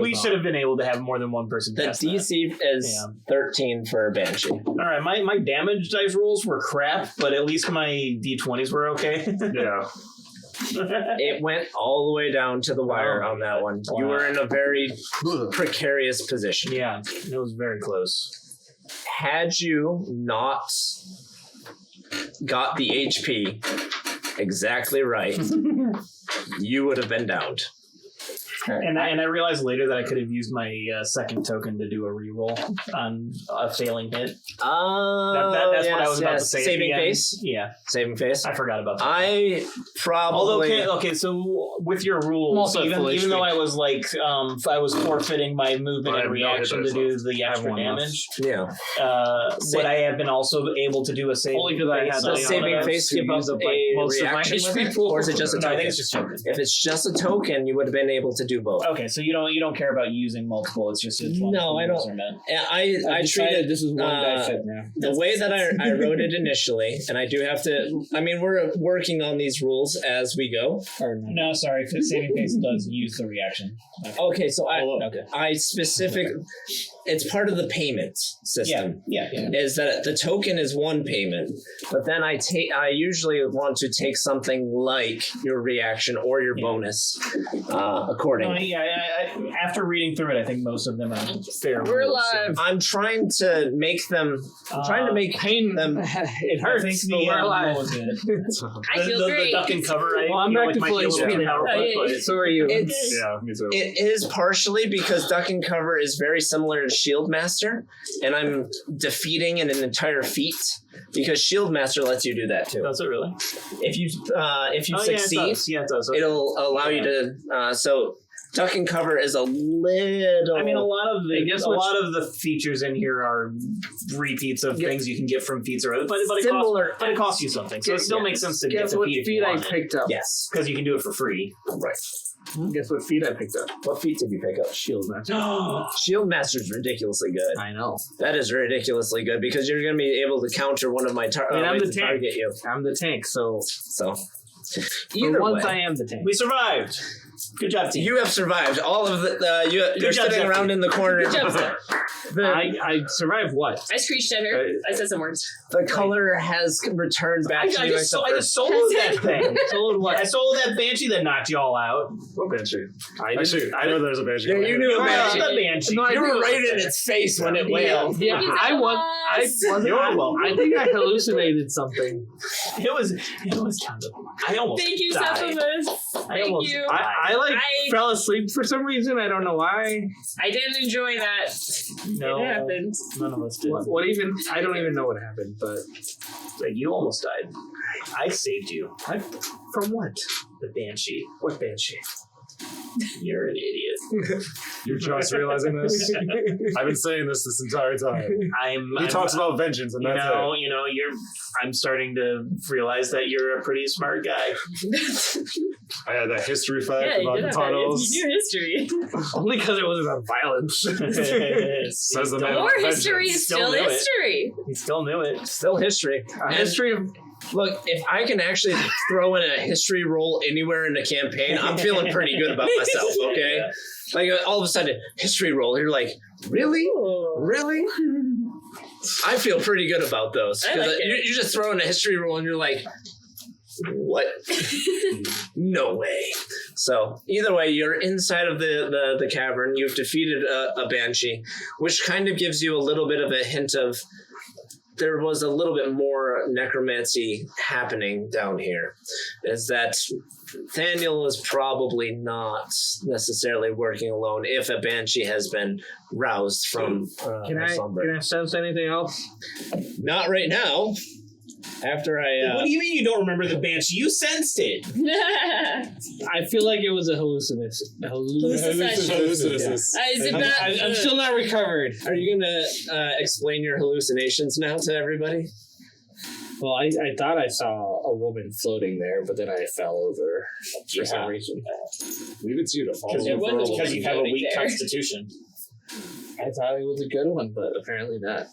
We should have been able to have more than one person The pass DC is 13 for a Banshee. All right, my damage dice rolls were crap, but at least my D20s were okay. Yeah. It went all the way down to the wire on that one. Wow. You were in a very precarious position. Yeah, it was very close. Had you not got the HP exactly right, you would have been downed. And I realized later that I could have used my second token to do a reroll on a failing hit. That's That's what I was about to say. Saving at the end. face? Yeah, Saving face? I forgot about that. I probably... Okay, so with your rules, even though I was like, I was forfeiting my movement and reaction to do the extra damage, would I have been also able to do a saving Only because I had Does saving face give up a most of my reaction with it? HP Or is it just a No, I token? think it's just token. If it's just a token, you would have been able to do both. Okay, so you don't care about using multiple. It's just as long as No, the I rules don't. are met. I treated this is one die fit now. the way that I wrote it initially, and I do have to. I mean, we're working on these rules as we go. No, sorry. Saving face does use the reaction. Okay, so Okay. I specific. It's part of the payment system. Yeah. Is that the token is one payment, but then I usually want to take something like your reaction or your bonus accordingly. After reading through it, I think most of them are fair. We're rules, live. I'm trying to make them. I'm trying to make pain them. It I hurts, think but we're alive. what was it? I feel the great. duck and cover. Right? Well, I'm back to my full heels HP are now. powerful, but So are you. It's Yeah, me too. It is partially because Duck and Cover is very similar to Shield Master, and I'm defeating an entire feat because Shield Master lets you do that too. Does it really? If you succeed, it does. it'll allow you to. So Duck and Cover is a little. I mean, a lot of the features in here are repeats of things you can get from feats or other, but it costs you something, so it still makes sense to get Guess the what feat if feat you I want it, picked up? Yes. because you can do it for free. Right. Guess what feat I picked up? What feat did you pick up? Shield Master. Shield Master's ridiculously good. I know. That is ridiculously good because you're going to be able to counter one of my I'm the tank. target you. I'm the tank, so Either once way, I am the tank. We survived. Good job, team. you have survived. All of the you're job, sitting Zephi. around in the corner. Good job, Zeph. I survived what? I screeched at her. I said some words. The color has returned back I to you. just soloed that thing. Soloed what? I soloed that Banshee that knocked y'all out. What Banshee? Actually, I know there's a Banshee. Yeah, you knew a Banshee. The Banshee. No, I You were did. right in its face when it wailed. Yeah, Thank you, I Zeph. think I hallucinated something. It was kind of. I almost. Thank you, died. Septimus. Thank you. I fell asleep for some reason. I don't know why. I didn't enjoy that. No, It happened. none of us did. What even? I don't even know what happened. But Like, you almost died. I saved you. from what? The Banshee. What Banshee? You're an idiot. You're just realizing this? I've been saying this entire time. He talks about vengeance, and that's it. I'm starting to realize that you're a pretty smart guy. I had that history fact Yeah, you about did the have that. tunnels. You knew history. Only because it was about violence. Says the man More with history vengeance. is Still still knew it. history. He still knew it. Still history. A history of Look, if I can actually throw in a history roll anywhere in a campaign, I'm feeling pretty good about myself, okay? Yeah. Like, all of a sudden, history roll, you're like, really? Really? I feel pretty good about those. I Because like it. you just throw in a history roll and you're like, what? No way. So, either way, you're inside of the cavern. You've defeated a Banshee, which kind of gives you a little bit of a hint of there was a little bit more necromancy happening down here is that Thaniel is probably not necessarily working alone if a Banshee has been roused from Can I sense anything else? Not right now. After I... What do you mean you don't remember the Banshee? You sensed it. I feel like it was a hallucination. I'm still not recovered. Are you going to explain your hallucinations now to everybody? Well, I thought I saw a woman floating there, but then I fell over for some reason. Leave it to you to follow. Because you have a weak constitution. I thought it was a good one, but apparently not.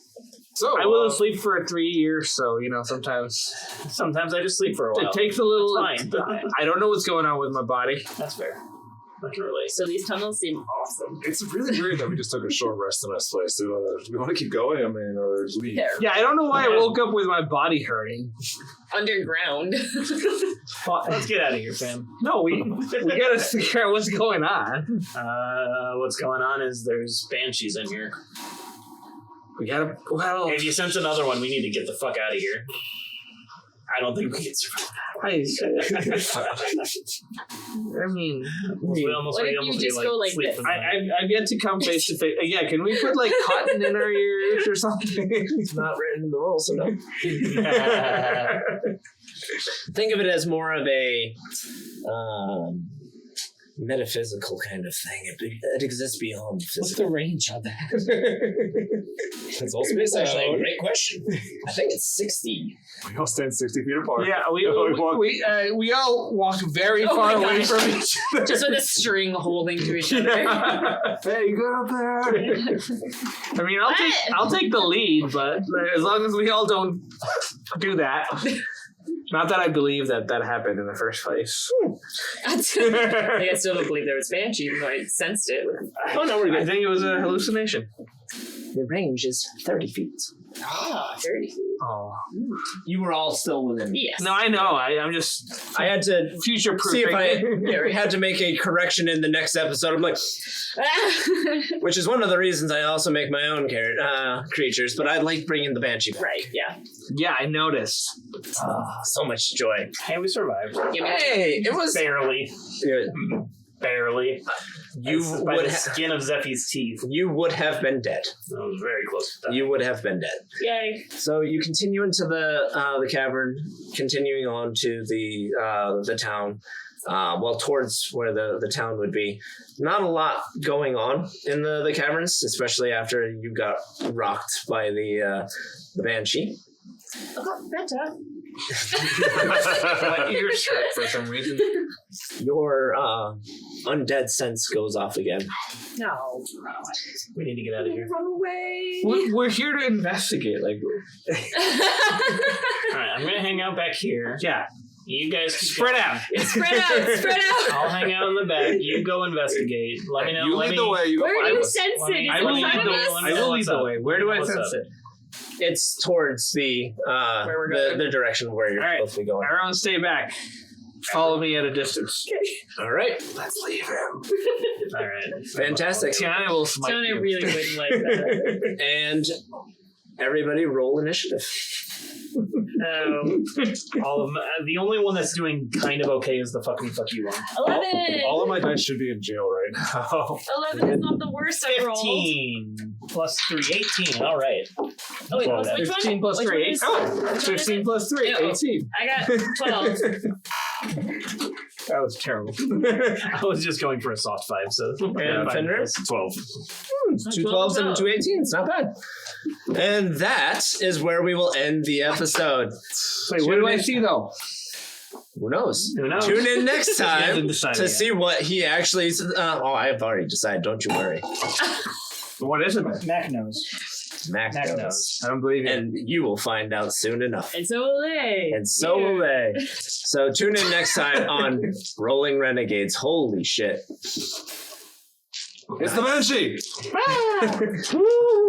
So I will sleep for 3 years, so sometimes I just sleep for a while. it takes a little. That's fine. I don't know what's going on with my body. That's fair. Not really. So these tunnels seem awesome. it's really weird that we just took a short rest in this place. Do we want to keep going? I mean, or leave? Yeah, I don't know why I woke up with my body hurting. Underground. Let's get out of here, fam. No, we gotta figure out what's going on. What's going on is there's Banshees in here. We gotta. Well, If you sense another one, we need to get the fuck out of here. I don't think we can survive. I mean, We almost What if you just go like sleep this? in the night. I've yet to come face to face. Yeah, can we put like cotton in our ears or something? It's not written in the rules, so no. Yeah. Think of it as more of a metaphysical kind of thing. It exists beyond What's physical. the range on that? It's also it's actually a great question. I think it's 60. We all stand 60 feet apart. Yeah, we all walk very Oh far my away gosh. from each other. Just with a string holding to each other. Hey, you good up there? I mean, I'll take the lead, but as long as we all don't do that. Not that I believe that happened in the first place. I still don't believe there was Banshee, even though I sensed it. Oh, no, we're I good. think it was a hallucination. The range is 30 feet. 30. Oh. You were all still within. Yes. No, I know. I'm just I had to future see if I proofing. had to make a correction in the next episode. I'm like, which is one of the reasons I also make my own creatures, but I like bringing the Banshee back. Right, yeah. Yeah, I noticed. So much joy. Hey, we survived. Hey, it was... Barely. Barely. You By would the skin of Zephy's teeth. You would have been dead. I was very close to that. You would have been dead. Yay. So you continue into the cavern, continuing on to the town. Towards where the town would be. Not a lot going on in the caverns, especially after you got rocked by the Banshee. Better. My ears hurt for some reason. Your undead sense goes off again. No. We need to get out of here. Run away. We're here to investigate. Like, Alright, I'm gonna hang out back here. yeah, You guys spread out. Spread out. I'll hang out in the back. You go investigate. Let me know. You lead the way. You go Where do find you us. sense it? Is I it will in lead front the of way. us? I will lead the way. Where do I What's sense up? it? It's towards the we're going. the direction where you're All right. supposed to be going. Everyone stay back. Follow me at a distance. All right, let's leave him. Alright. Fantastic. Tianee will smite Tony you. really wouldn't like that. And everybody roll initiative. All of the only one that's doing kind of okay is the fuck you one. 11. All of my dice should be in jail right now. 11 is not the worst I've rolled. 15 plus 3, 18. All right. Oh, wait, Well, which one? 15 plus Which 3. one is- Oh, which one is 15 it? plus 3. Ew. 18. I got 12. That was terrible. I was just going for a soft 5, so. And Fenrir? 12. 2 12s and 2 18s. Not bad. And that is where we will end the episode. Wait, what do I see though? Who knows? Who knows? Tune in next time hasn't decided to yet. see what he actually. I've already decided. Don't you worry. What is it? Mack knows. Mack Mack knows. knows. I don't believe you. And you will find out soon enough. And so will they. And so will they. So tune in next time on Rolling Renegades. Holy shit. It's the Banshee! Ah! Woo!